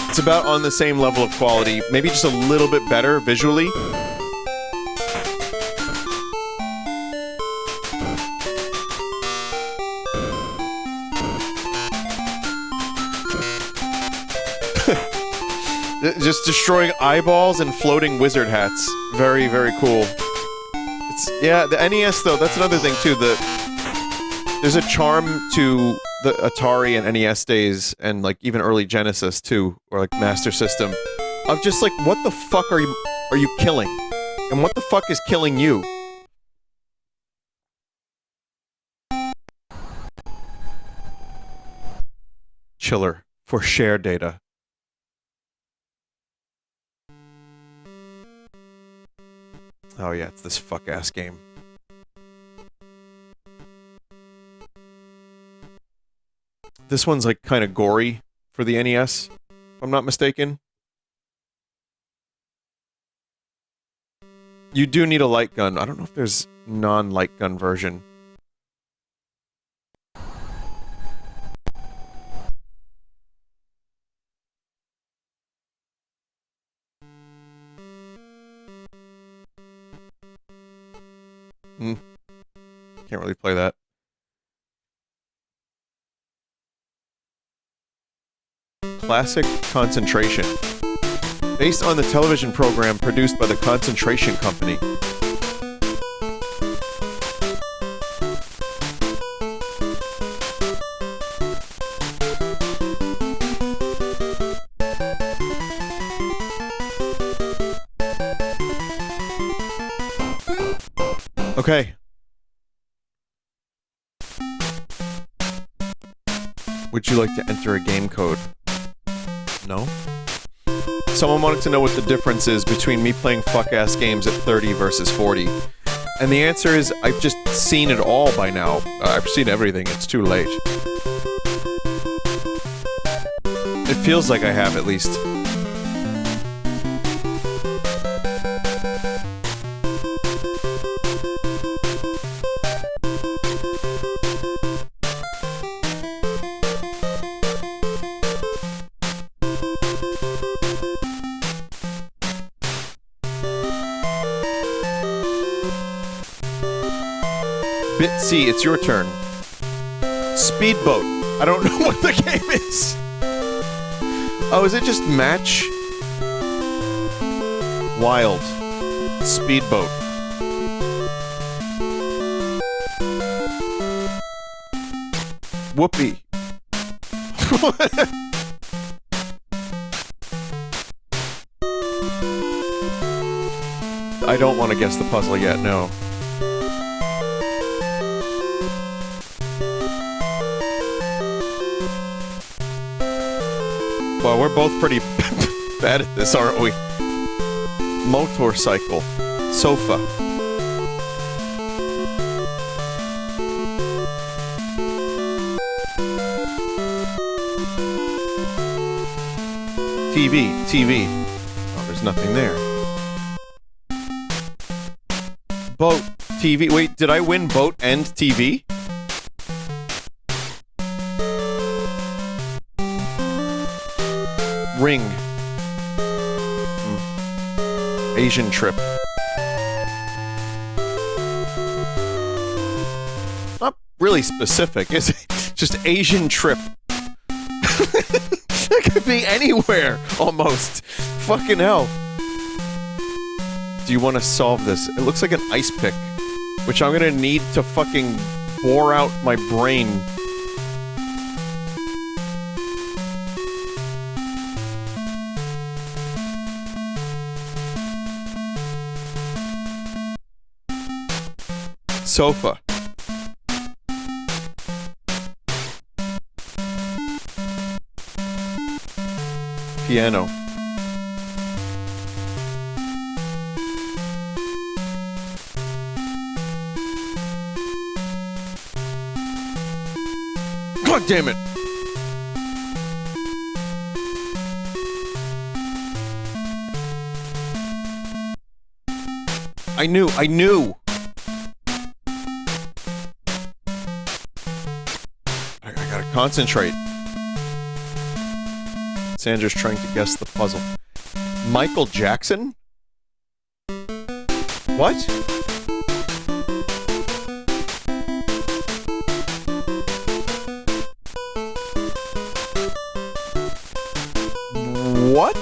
It's about on the same level of quality, maybe just a little bit better visually. Just destroying eyeballs and floating wizard hats. Very, very cool. Yeah, the NES though, that's another thing too. There's a charm to the Atari and NES days, and like even early Genesis too, or like Master System, of just like, what the fuck are you killing? And what the fuck is killing you? Chiller for share data. Oh yeah, it's this fuck-ass game. This one's like kind of gory for the NES, if I'm not mistaken. You do need a light gun. I don't know if there's non-light gun version. Can't really play that. Classic Concentration. Based on the television program produced by the Concentration Company. Okay. Would you like to enter a game code? No? Someone wanted to know what the difference is between me playing fuck-ass games at 30 versus 40. And the answer is, I've just seen it all by now. I've seen everything, it's too late. It feels like I have, at least. C, it's your turn. Speedboat. I don't know what the game is. Oh, is it just match? Wild. Speedboat. Whoopee. I don't want to guess the puzzle yet, no. Well, we're both pretty bad at this, aren't we? Motorcycle. Sofa. TV. Oh, there's nothing there. Boat. TV. Wait, did I win boat and TV? Ring. Asian trip. Not really specific, is it? Just Asian trip. That could be anywhere, almost. Fucking hell. Do you want to solve this? It looks like an ice pick, which I'm gonna need to fucking bore out my brain. Sofa. Piano. God damn it! I knew! I gotta Concentrate. Sandra's trying to guess the puzzle. Michael Jackson? What? What?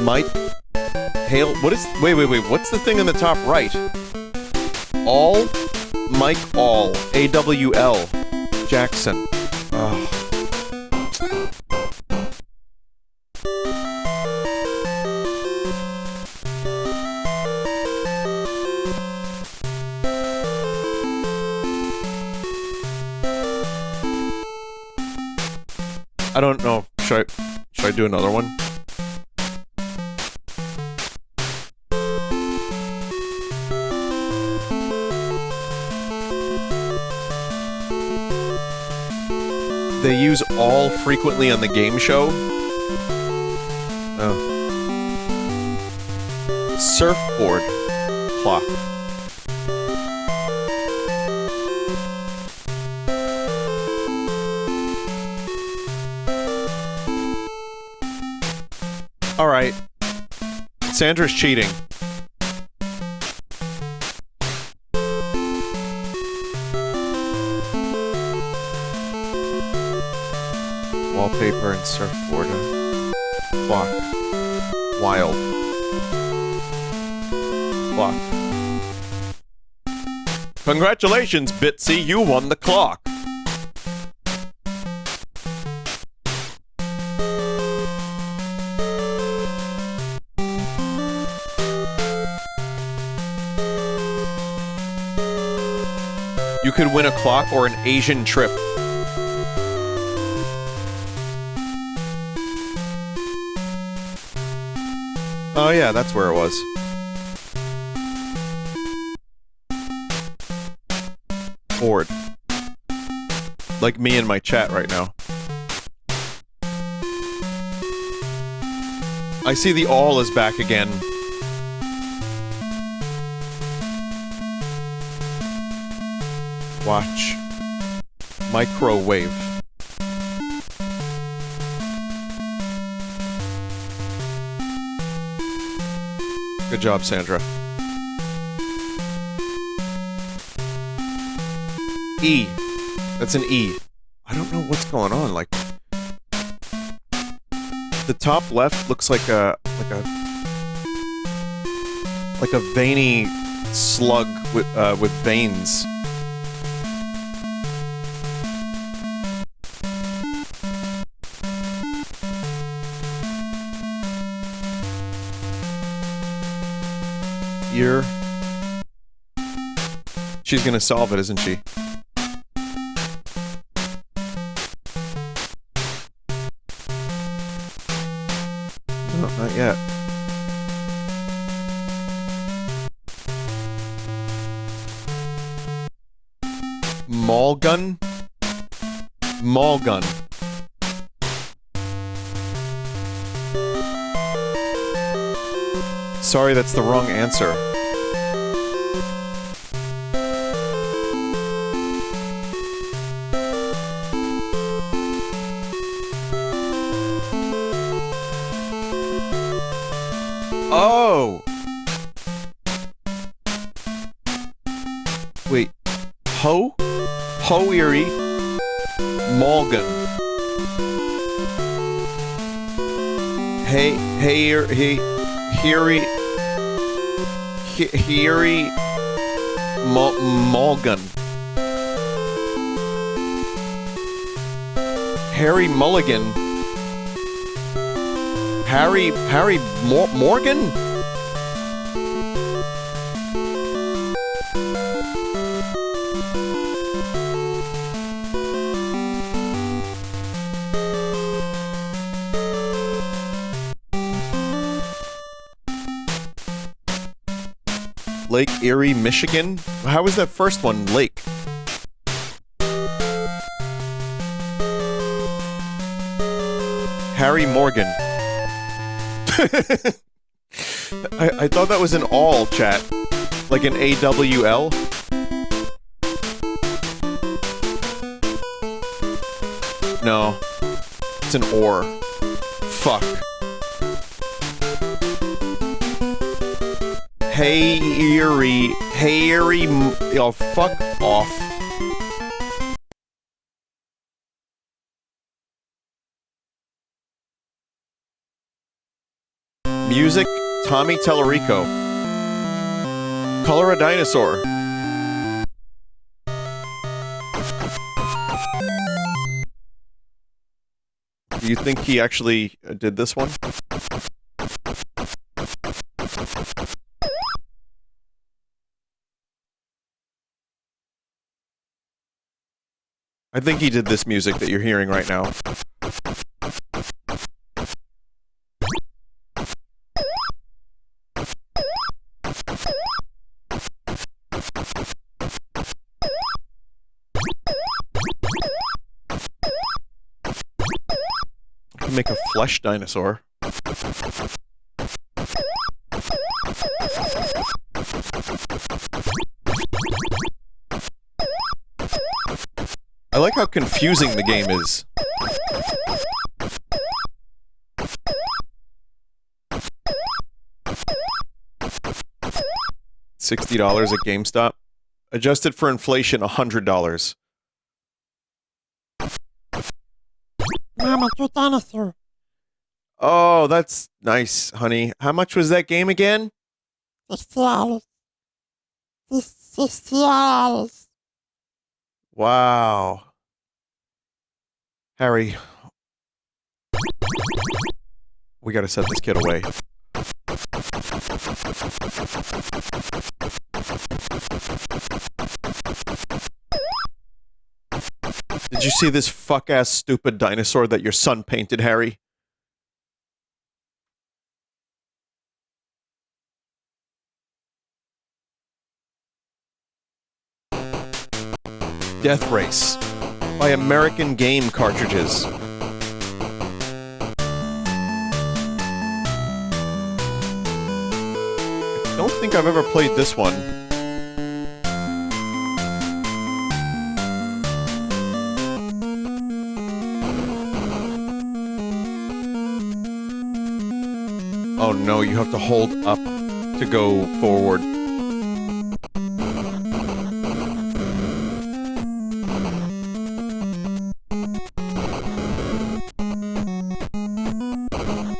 Mike Hale. What is? Wait. What's the thing in the top right? All Mike All AWL Jackson. Ugh. I don't know. Should I do another one? They use all frequently on the game show. Oh. Surfboard clock. All right. Sandra's cheating. Wallpaper and surfboard. Clock. Wild. Clock. Congratulations, Bitsy, you won the clock. You could win a clock or an Asian trip. Oh yeah, that's where it was. Ford. Like me in my chat right now. I see the all is back again. Watch. Microwave. Good job, Sandra. E. That's an E. I don't know what's going on. Like, the top left looks like a veiny slug with veins. Ear. She's gonna solve it, isn't she? No, not yet. Maul gun? Maul gun. Sorry, that's the wrong answer. Oh! Wait. Ho? Ho-erie? Mulgan. Hey, Heary... Heary... Mulgan. Harry Mulligan. Harry Morgan? Lake Erie, Michigan? How was that first one, Lake? Harry Morgan. I thought that was an all, chat. Like an AWL? No. It's an or. Fuck. Hairy. Oh, fuck off. Music, Tommy Tellerico. Color a dinosaur. Do you think he actually did this one? I think he did this music that you're hearing right now. I can make a flesh dinosaur. I like how confusing the game is. $60 at GameStop. Adjusted for inflation, $100. Mama, your dinosaur. Oh, that's nice, honey. How much was that game again? $60. $60. Wow. Harry. We gotta set this kid away. Did you see this fuck-ass stupid dinosaur that your son painted, Harry? Death Race by American Game Cartridges. I don't think I've ever played this one. Oh no, you have to hold up to go forward.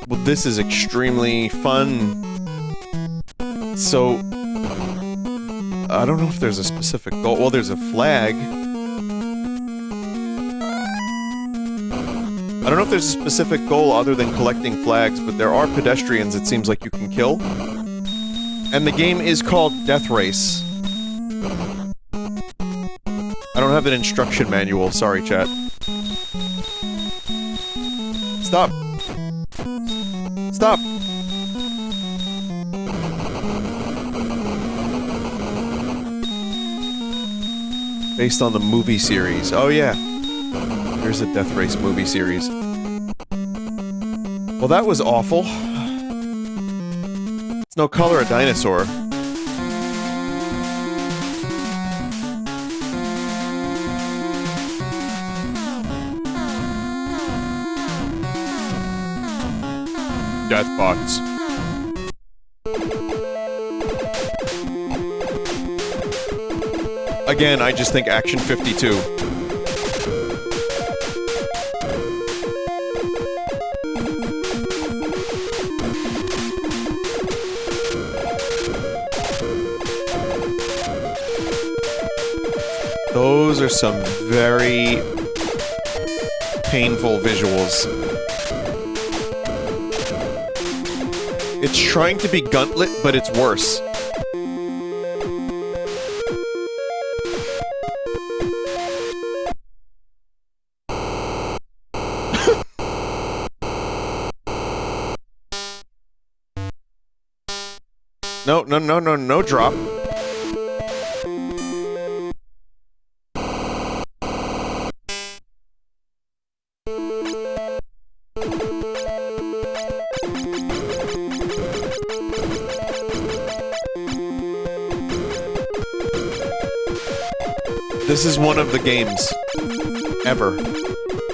Well, this is extremely fun. So, I don't know if there's a specific goal. Well, there's a flag. I don't know if there's a specific goal other than collecting flags, but there are pedestrians it seems like you can kill. And the game is called Death Race. I don't have an instruction manual, sorry chat. Stop! Stop! Based on the movie series. Oh yeah. There's a Death Race movie series. Well, that was awful. It's no color a dinosaur. Deathbots. Again, I just think Action 52. Those are some very painful visuals. It's trying to be Gauntlet, but it's worse. No drop. This is one of the games ever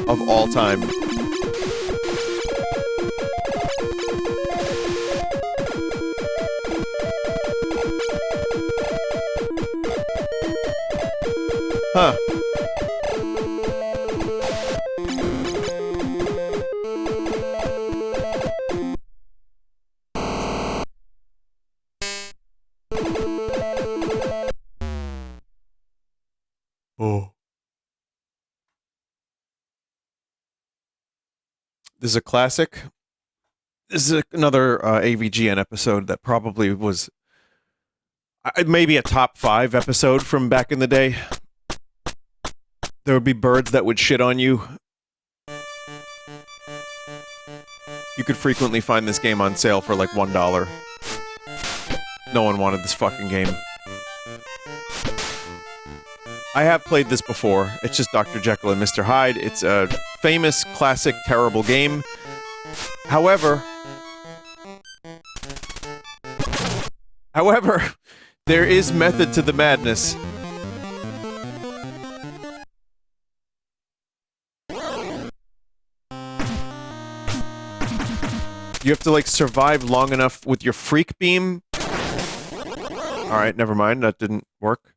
of all time. Huh. Oh. This is a classic. This is another AVGN episode that probably was maybe a top 5 episode from back in the day. There would be birds that would shit on you. You could frequently find this game on sale for like $1. No one wanted this fucking game. I have played this before. It's just Dr. Jekyll and Mr. Hyde. It's a famous, classic, terrible game. However, there is method to the madness. You have to, like, survive long enough with your freak beam. Alright, never mind. That didn't work.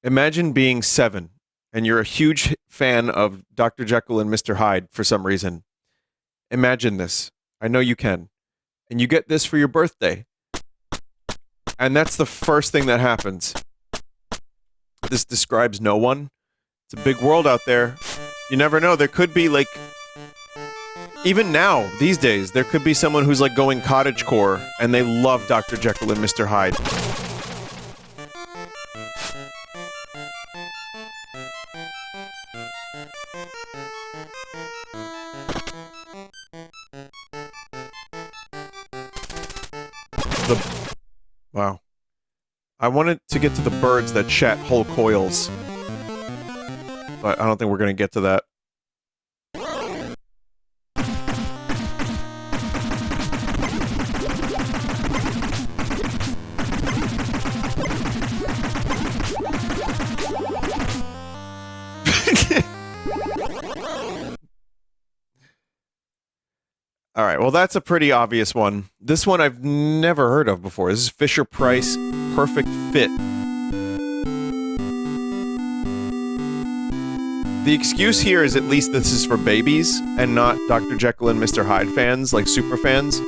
Imagine being 7, and you're a huge fan of Dr. Jekyll and Mr. Hyde for some reason. Imagine this. I know you can. And you get this for your birthday. And that's the first thing that happens. This describes no one. It's a big world out there. You never know. There could be, like... Even now, these days, there could be someone who's, like, going cottagecore, and they love Dr. Jekyll and Mr. Hyde. Wow. I wanted to get to the birds that chat whole coils. But I don't think we're going to get to that. Alright, well that's a pretty obvious one. This one I've never heard of before. This is Fisher-Price Perfect Fit. The excuse here is at least this is for babies, and not Dr. Jekyll and Mr. Hyde fans, like super fans.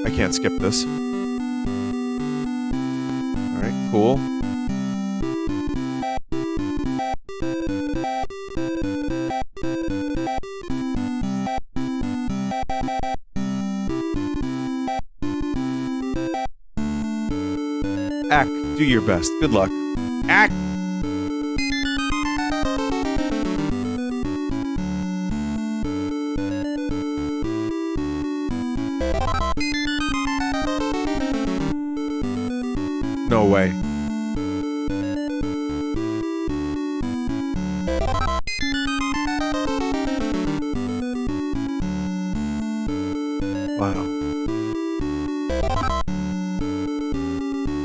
I can't skip this. Alright, cool. Ack, do your best. Good luck. Ack! No way. Wow.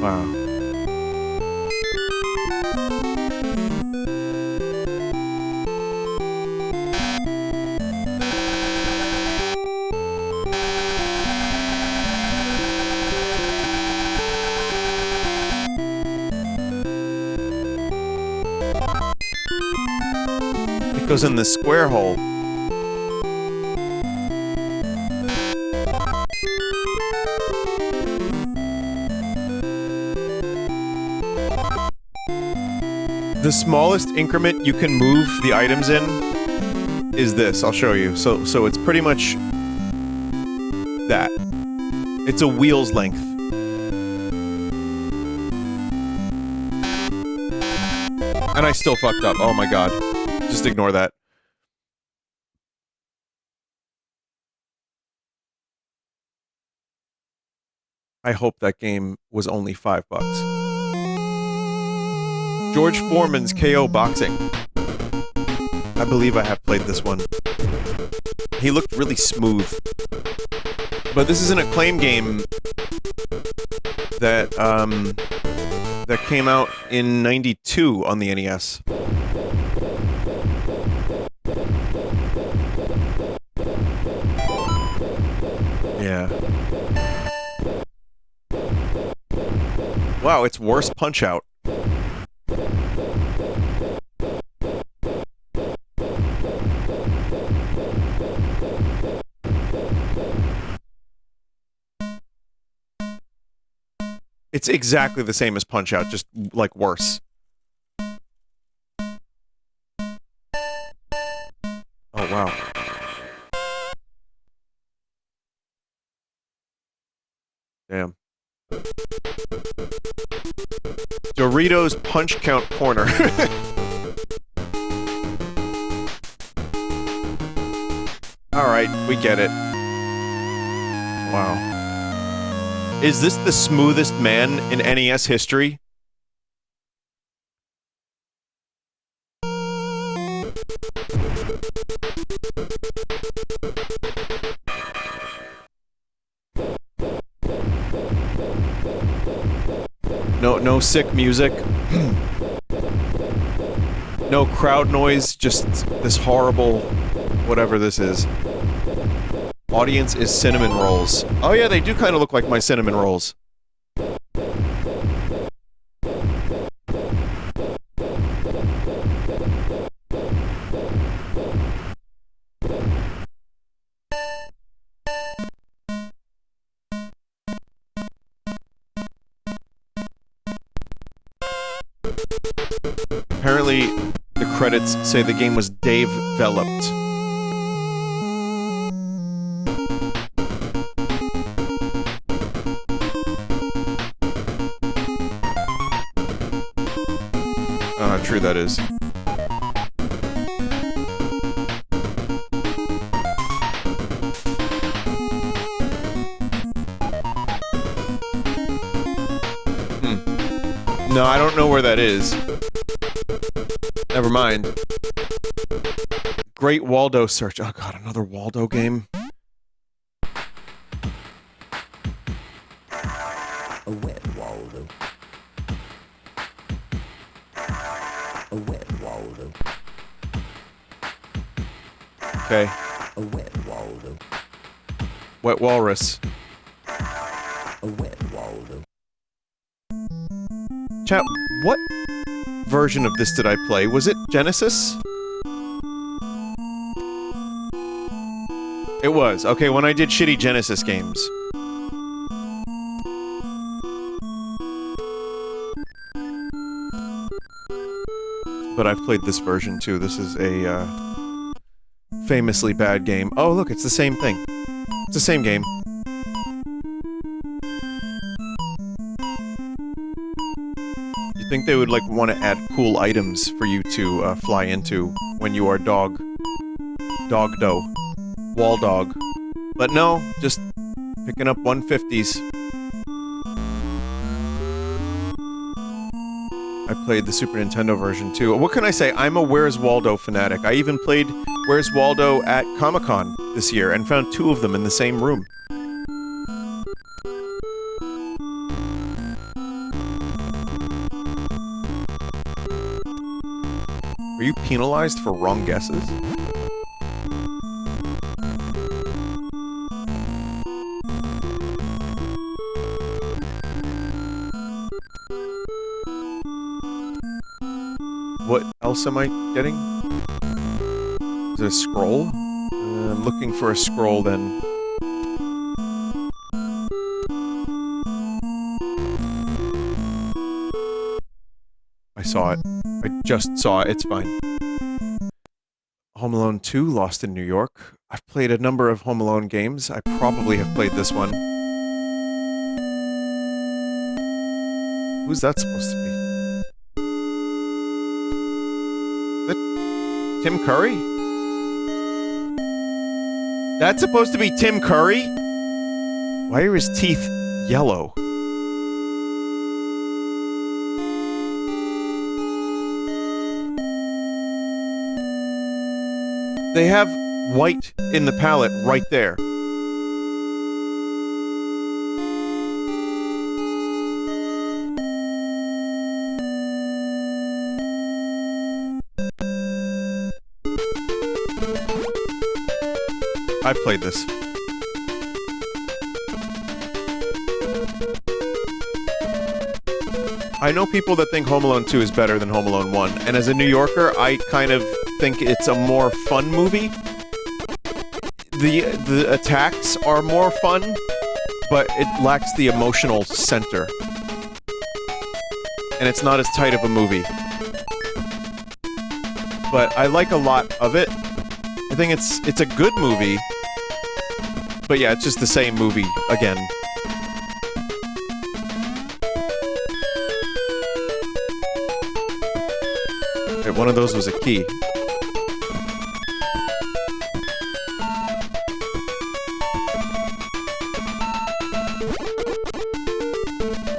Wow. It goes in the square hole. The smallest increment you can move the items in is this. I'll show you. So it's pretty much that. It's a wheel's length. And I still fucked up. Oh my god. Just ignore that. I hope that game was only $5. George Foreman's KO Boxing. I believe I have played this one. He looked really smooth. But this is an Acclaim game that, that came out in '92 on the NES. Yeah. Wow, it's worse Punch-Out. It's exactly the same as Punch-Out, just, like, worse. Oh, wow. Damn. Doritos Punch Count Corner. Alright, we get it. Wow. Is this the smoothest man in NES history? No sick music. No crowd noise, just this horrible whatever this is. Audience is cinnamon rolls. Oh yeah, they do kind of look like my cinnamon rolls. Apparently, the credits say the game was Dave-veloped. How true that is. No, I don't know where that is. Never mind. Great Waldo search. Oh god, another Waldo game? A wet Waldo. A wet Waldo. Okay. A wet Waldo. Wet Walrus. A wet Waldo. Chat, what version of this did I play? Was it Genesis? It was. Okay, when I did shitty Genesis games. But I've played this version too. This is a famously bad game. Oh, look, it's the same thing. It's the same game. You think they would, like, want to add cool items for you to fly into when you are Dogdo. Wall Dog. But no, just picking up 150s. I played the Super Nintendo version too. What can I say? I'm a Where's Waldo fanatic. I even played Where's Waldo at Comic-Con this year and found two of them in the same room. Were you penalized for wrong guesses? What else am I getting? Is it a scroll? I'm looking for a scroll then. I saw it. I just saw it. It's fine. Home Alone 2, Lost in New York. I've played a number of Home Alone games. I probably have played this one. Who's that supposed to be? Tim Curry? That's supposed to be Tim Curry? Why are his teeth yellow? They have white in the palette right there. I've played this. I know people that think Home Alone 2 is better than Home Alone 1, and as a New Yorker, I kind of think it's a more fun movie. The attacks are more fun, but it lacks the emotional center. And it's not as tight of a movie. But I like a lot of it. I think it's a good movie. But yeah, it's just the same movie again. Okay, one of those was a key.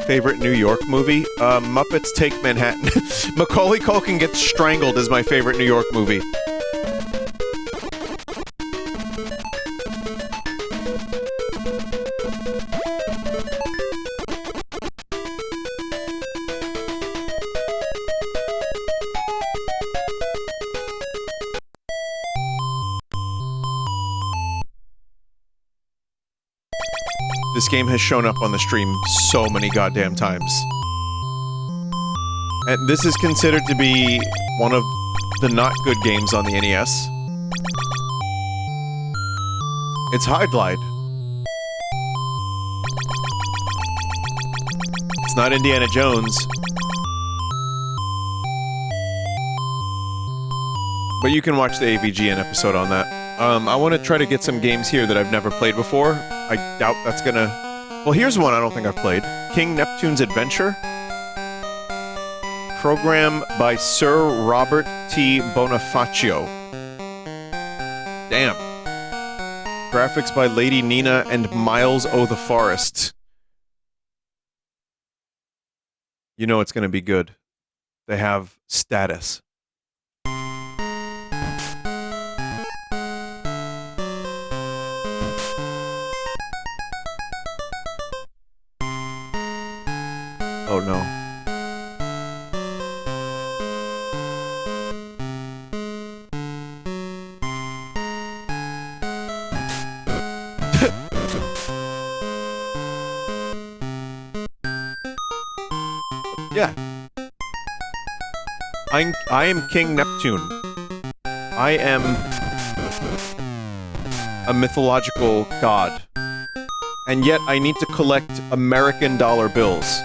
Favorite New York movie? Muppets Take Manhattan. Macaulay Culkin Gets Strangled is my favorite New York movie. This game has shown up on the stream so many goddamn times. And this is considered to be one of the not good games on the NES. It's High Glide. It's not Indiana Jones. But you can watch the AVGN episode on that. I want to try to get some games here that I've never played before. I doubt that's gonna... Well, here's one I don't think I've played. King Neptune's Adventure. Program by Sir Robert T. Bonifacio. Damn. Graphics by Lady Nina and Miles O. the Forest. You know it's gonna be good. They have status. Oh no. Yeah. I am King Neptune. I am a mythological god. And yet I need to collect American dollar bills.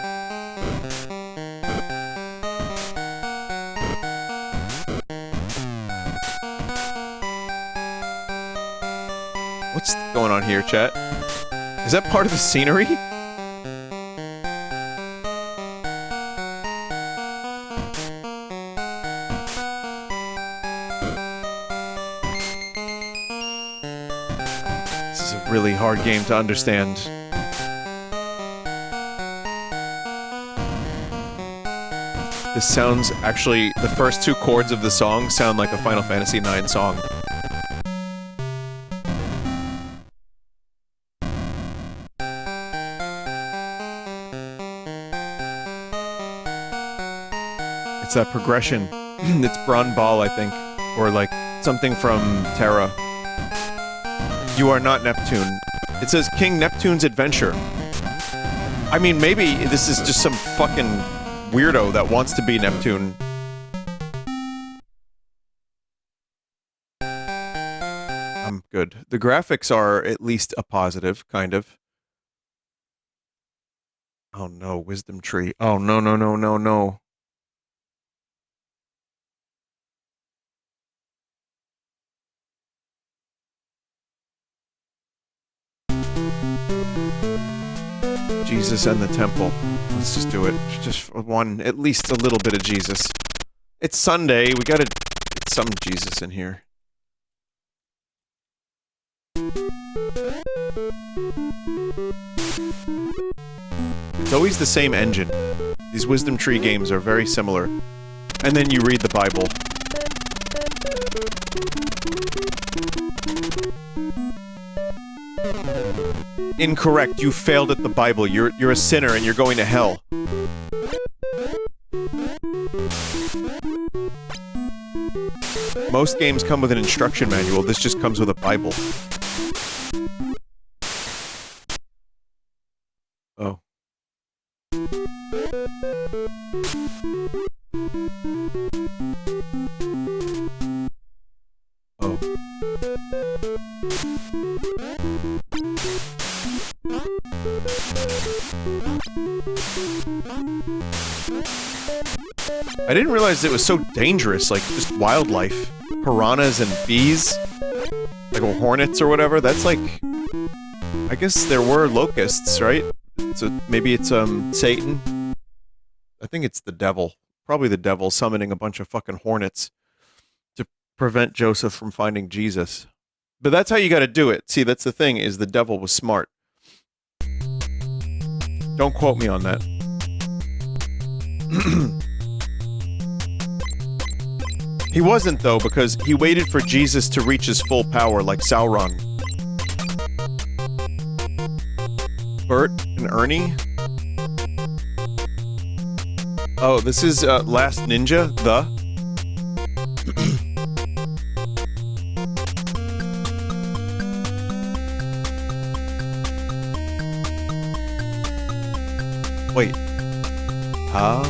What's going on here, chat? Is that part of the scenery? This is a really hard game to understand. This sounds actually... The first two chords of the song sound like a Final Fantasy IX song. It's that progression. It's Bron Ball, I think. Or like something from Terra. You are not Neptune. It says King Neptune's Adventure. I mean, maybe this is just some fucking weirdo that wants to be Neptune. I'm good. The graphics are at least a positive, kind of. Oh no, Wisdom Tree. Oh no, no, no, no, no. Jesus and the Temple. Let's just do it. Just one, at least a little bit of Jesus. It's Sunday, we gotta get some Jesus in here. It's always the same engine. These Wisdom Tree games are very similar. And then you read the Bible. Incorrect. You failed at the Bible. You're a sinner and you're going to hell. Most games come with an instruction manual. This just comes with a Bible. Oh. Oh. I didn't realize it was so dangerous, like, just wildlife. Piranhas and bees. Like, or hornets or whatever, that's like... I guess there were locusts, right? So maybe it's, Satan? I think it's the devil. Probably the devil summoning a bunch of fucking hornets to prevent Joseph from finding Jesus. But that's how you gotta do it. See, that's the thing, is the devil was smart. Don't quote me on that. He wasn't, though, because he waited for Jesus to reach his full power, like Sauron. Bert and Ernie? Oh, this is, Last Ninja, the? Wait. How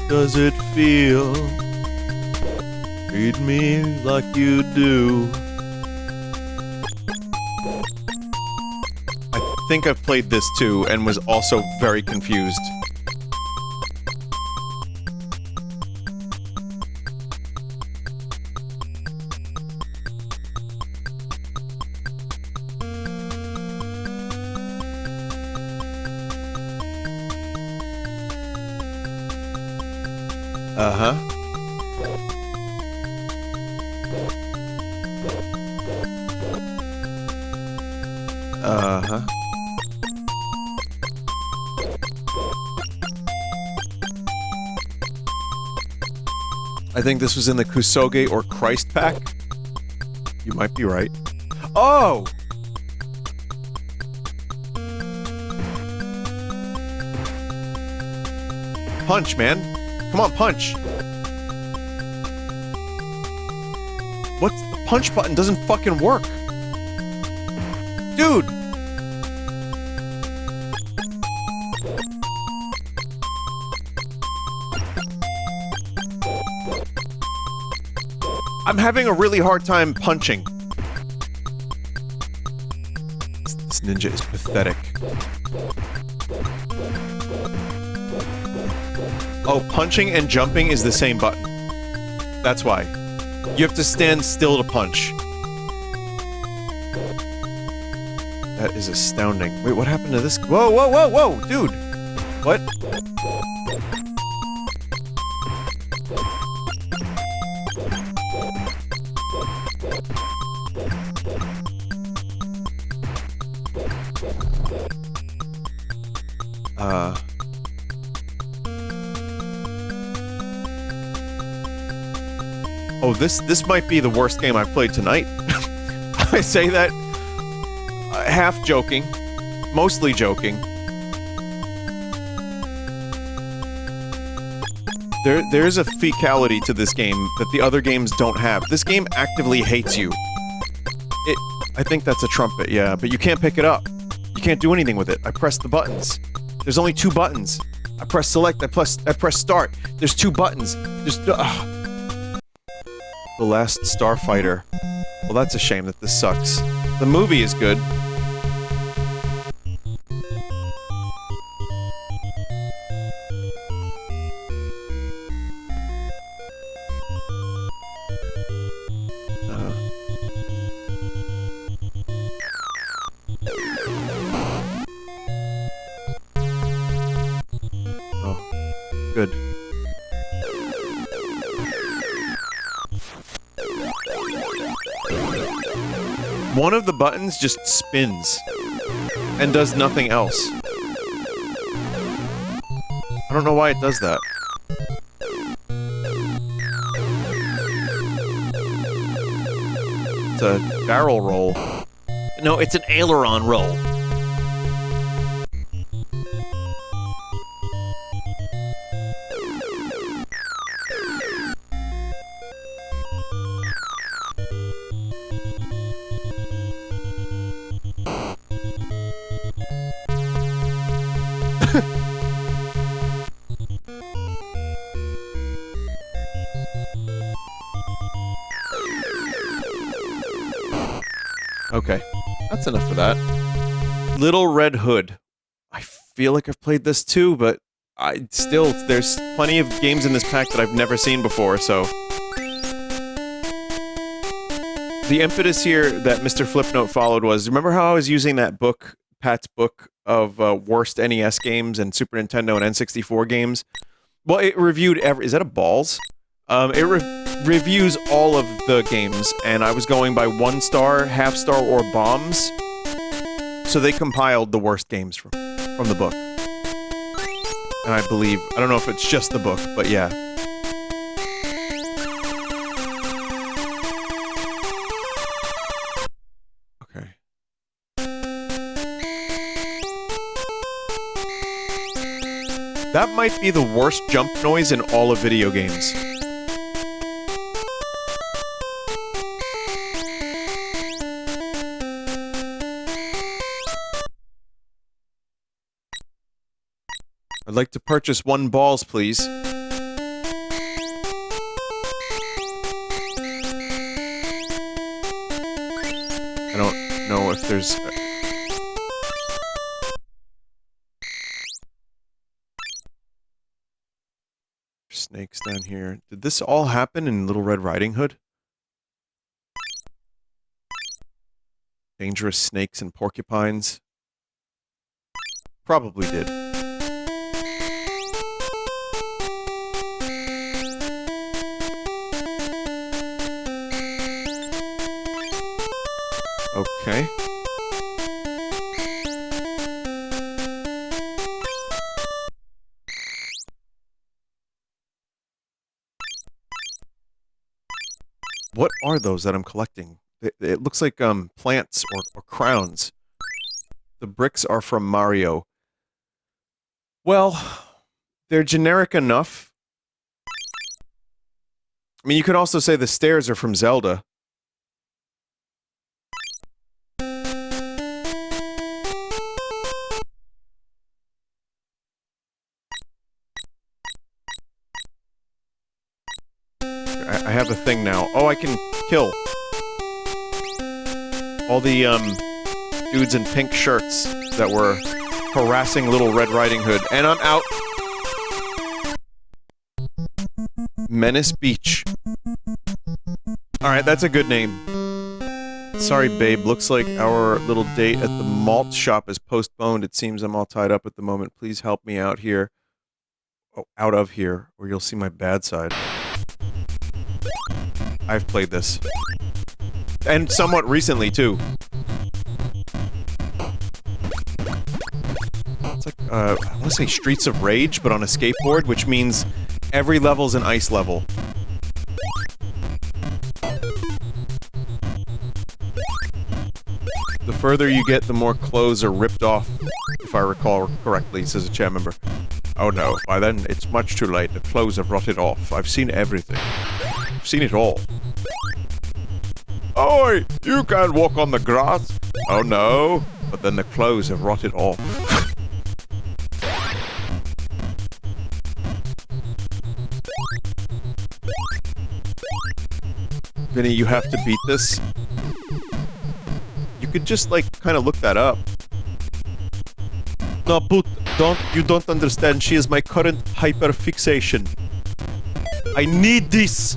does it feel? Treat me like you do. I think I've played this too, and was also very confused. Uh-huh. Uh-huh. I think this was in the Kusoge or Christ pack. You might be right. Oh! Punch, man. Come on, punch. What's the punch button doesn't fucking work? Dude! I'm having a really hard time punching. This ninja is pathetic. Oh, punching and jumping is the same button. That's why. You have to stand still to punch. That is astounding. Wait, what happened to this? Whoa, whoa, whoa, whoa, dude! What? Oh, this might be the worst game I've played tonight. I say that half joking, mostly joking. There's a fecality to this game that the other games don't have. This game actively hates you. I think that's a trumpet, yeah, but you can't pick it up. You can't do anything with it. I press the buttons. There's only 2 buttons. I press select, I press start. There's 2 buttons. There's... The Last Starfighter. Well, that's a shame that this sucks. The movie is good. Oh. Good. One of the buttons just spins and does nothing else. I don't know why it does that. a barrel roll. No, it's an aileron roll. Okay, that's enough of that. Little Red Hood. I feel like I've played this too, but there's plenty of games in this pack that I've never seen before, so... The impetus here that Mr. Flipnote followed was, remember how I was using that book, Pat's book, of worst NES games and Super Nintendo and N64 games? Well, it reviewed is that a balls? It reviews all of the games, and I was going by 1 star, half star, or bombs. So they compiled the worst games from the book. And I believe, I don't know if it's just the book, but yeah. Okay. That might be the worst jump noise in all of video games. I'd like to purchase 1 balls, please. I don't know if there's... Snakes down here. Did this all happen in Little Red Riding Hood? Dangerous snakes and porcupines? Probably did. Okay. What are those that I'm collecting? It looks like plants or crowns. The bricks are from Mario. Well, they're generic enough. I mean, you could also say the stairs are from Zelda. I have a thing now. Oh, I can kill all the dudes in pink shirts that were harassing Little Red Riding Hood. And I'm out. Menace Beach. Alright, that's a good name. Sorry, babe. Looks like our little date at the malt shop is postponed. It seems I'm all tied up at the moment. Please help me out here. Oh, out of here, or you'll see my bad side. I've played this. And somewhat recently, too. It's like, I want to say Streets of Rage, but on a skateboard, which means every level's an ice level. The further you get, the more clothes are ripped off, if I recall correctly, says a chat member. Oh no, by then it's much too late. The clothes have rotted off. I've seen everything. I've seen it all. Oi! You can't walk on the grass! Oh no! But then the clothes have rotted off. Vinny, you have to beat this. You could just, like, kind of look that up. No, but you don't understand. She is my current hyperfixation. I need this!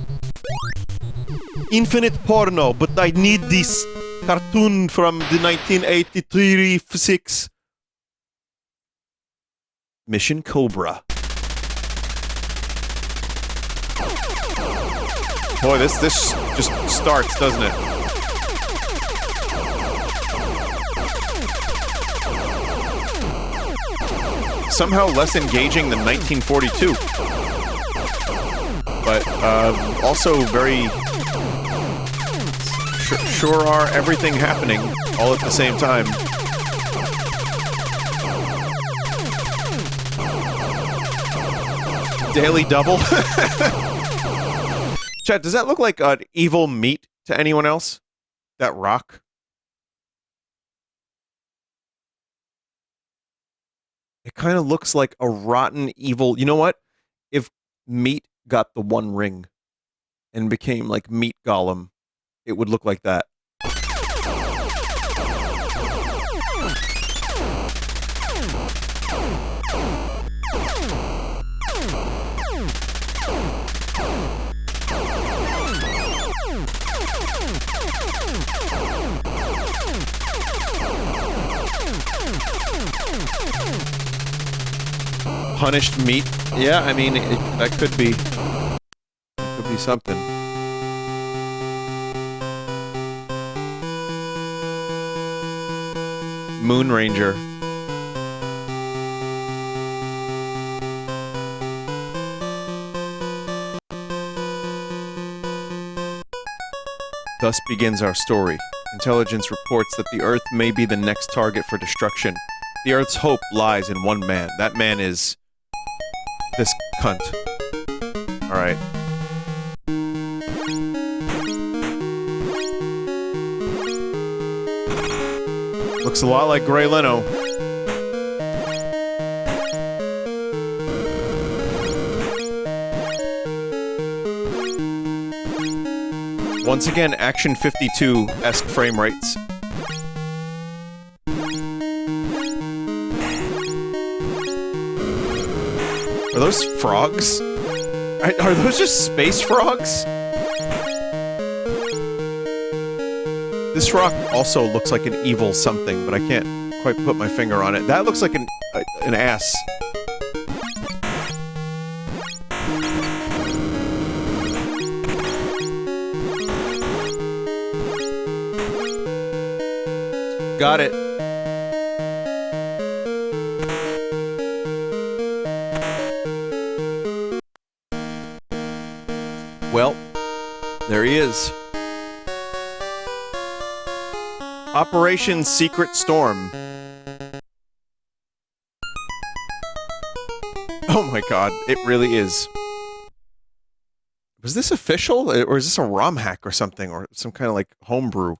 Infinite porno, but I need this cartoon from the 1983-6. Mission Cobra. Boy, this just starts, doesn't it? Somehow less engaging than 1942. But, also very... Sure are everything happening all at the same time. Daily double? Chat, does that look like evil meat to anyone else? That rock? It kind of looks like a rotten, evil... You know what? If meat got the One Ring and became like Meat Golem, it would look like that. Punished meat? Yeah, I mean, that could be something. Moon Ranger. Thus begins our story. Intelligence reports that the Earth may be the next target for destruction. The Earth's hope lies in one man. That man is... this cunt. Alright. Looks a lot like Gray Leno. Once again, Action 52-esque frame rates. Are those frogs? Are those just space frogs? This rock also looks like an evil something, but I can't quite put my finger on it. That looks like an ass. Got it. Well, there he is. Operation Secret Storm. Oh my god, it really is. Was this official? Or is this a ROM hack or something? Or some kind of like homebrew?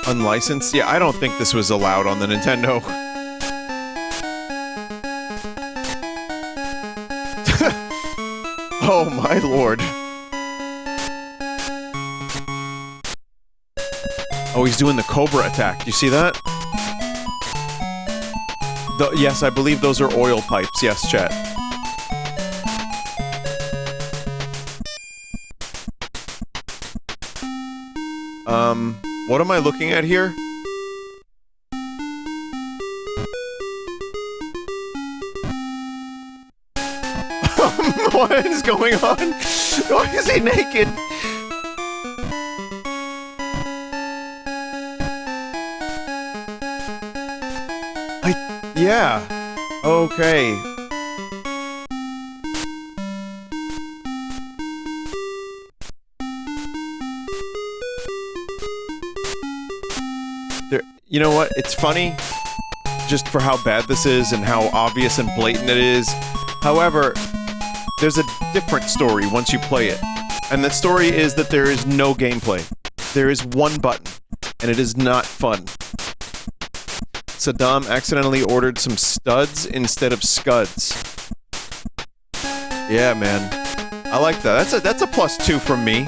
Unlicensed? Yeah, I don't think this was allowed on the Nintendo. Oh my lord. Oh, he's doing the cobra attack. Do you see that? Yes, I believe those are oil pipes. Yes, chat. What am I looking at here? What is going on? Why is he naked? Yeah. Okay. You know what? It's funny, just for how bad this is and how obvious and blatant it is. However, there's a different story once you play it. And the story is that there is no gameplay. There is one button, and it is not fun. Saddam accidentally ordered some studs instead of scuds. Yeah, man. I like that. That's a +2 from me.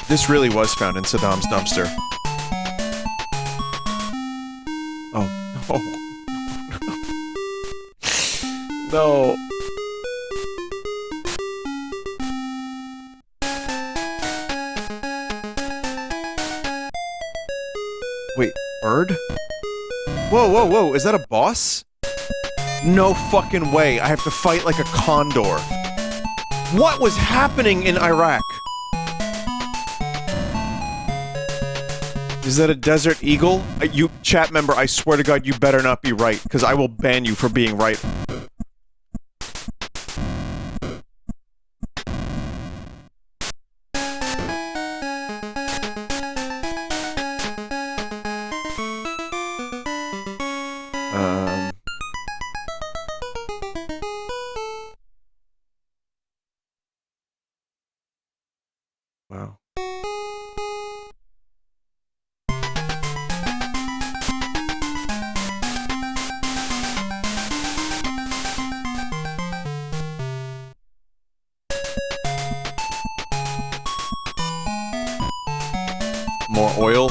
This really was found in Saddam's dumpster. Oh, no. No. Wait, bird? Whoa, whoa, whoa, is that a boss? No fucking way, I have to fight like a condor. What was happening in Iraq? Is that a desert eagle? You chat member, I swear to God, you better not be right, because I will ban you for being right. Wow. More oil.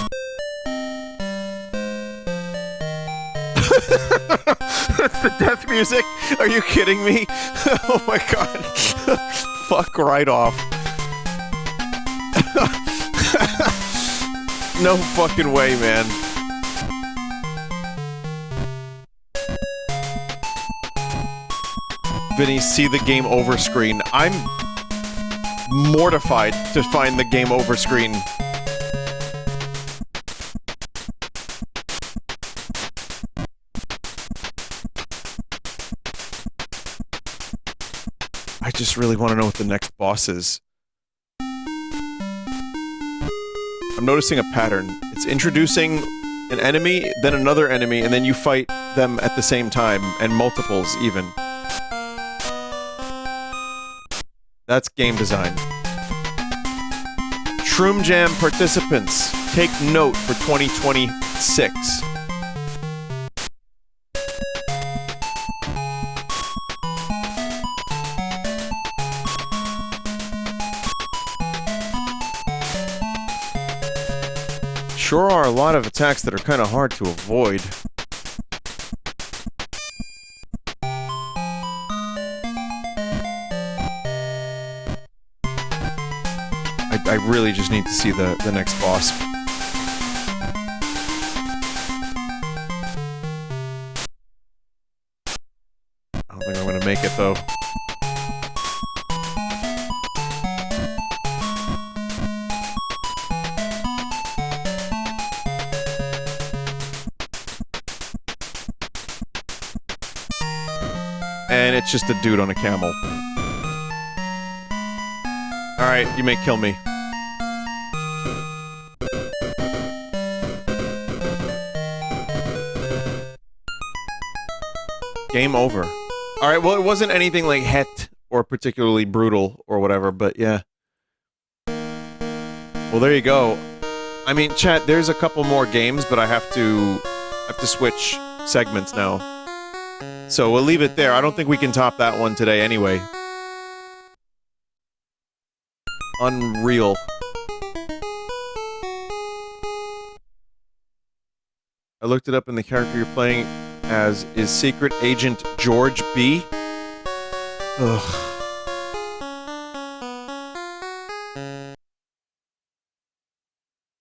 That's the death music? Are you kidding me? Oh my god. Fuck right off. No fucking way, man. Vinny, see the game over screen. I'm mortified to find the game over screen. I just really want to know what the next boss is. I'm noticing a pattern. It's introducing an enemy, then another enemy, and then you fight them at the same time, and multiples even. That's game design. Shroom Jam participants, take note for 2026. Sure are a lot of attacks that are kind of hard to avoid. I really just need to see the next boss. I don't think I'm gonna make it though. And it's just a dude on a camel. Alright, you may kill me. Game over. Alright, well, it wasn't anything like het or particularly brutal or whatever, but yeah. Well, there you go. I mean, chat, there's a couple more games, but I have to switch segments now. So we'll leave it there. I don't think we can top that one today anyway. Unreal. I looked it up and the character you're playing as is Secret Agent George B. Ugh.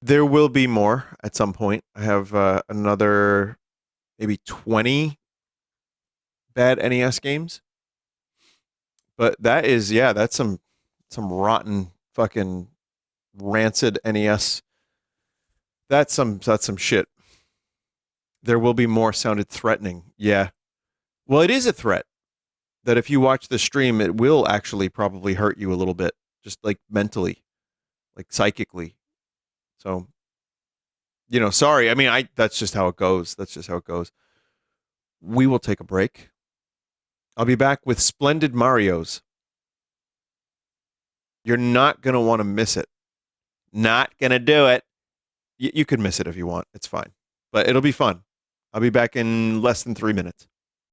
There will be more at some point. I have another maybe 20 bad NES games. But that is, yeah, that's some rotten fucking rancid NES. That's some shit. There will be more sounded threatening. Yeah. Well, it is a threat that if you watch the stream, it will actually probably hurt you a little bit, just like mentally, like psychically. So, you know, sorry. I mean, that's just how it goes. That's just how it goes. We will take a break. I'll be back with Splendid Marios. You're not going to want to miss it. Not going to do it. You could miss it if you want. It's fine. But it'll be fun. I'll be back in less than 3 minutes.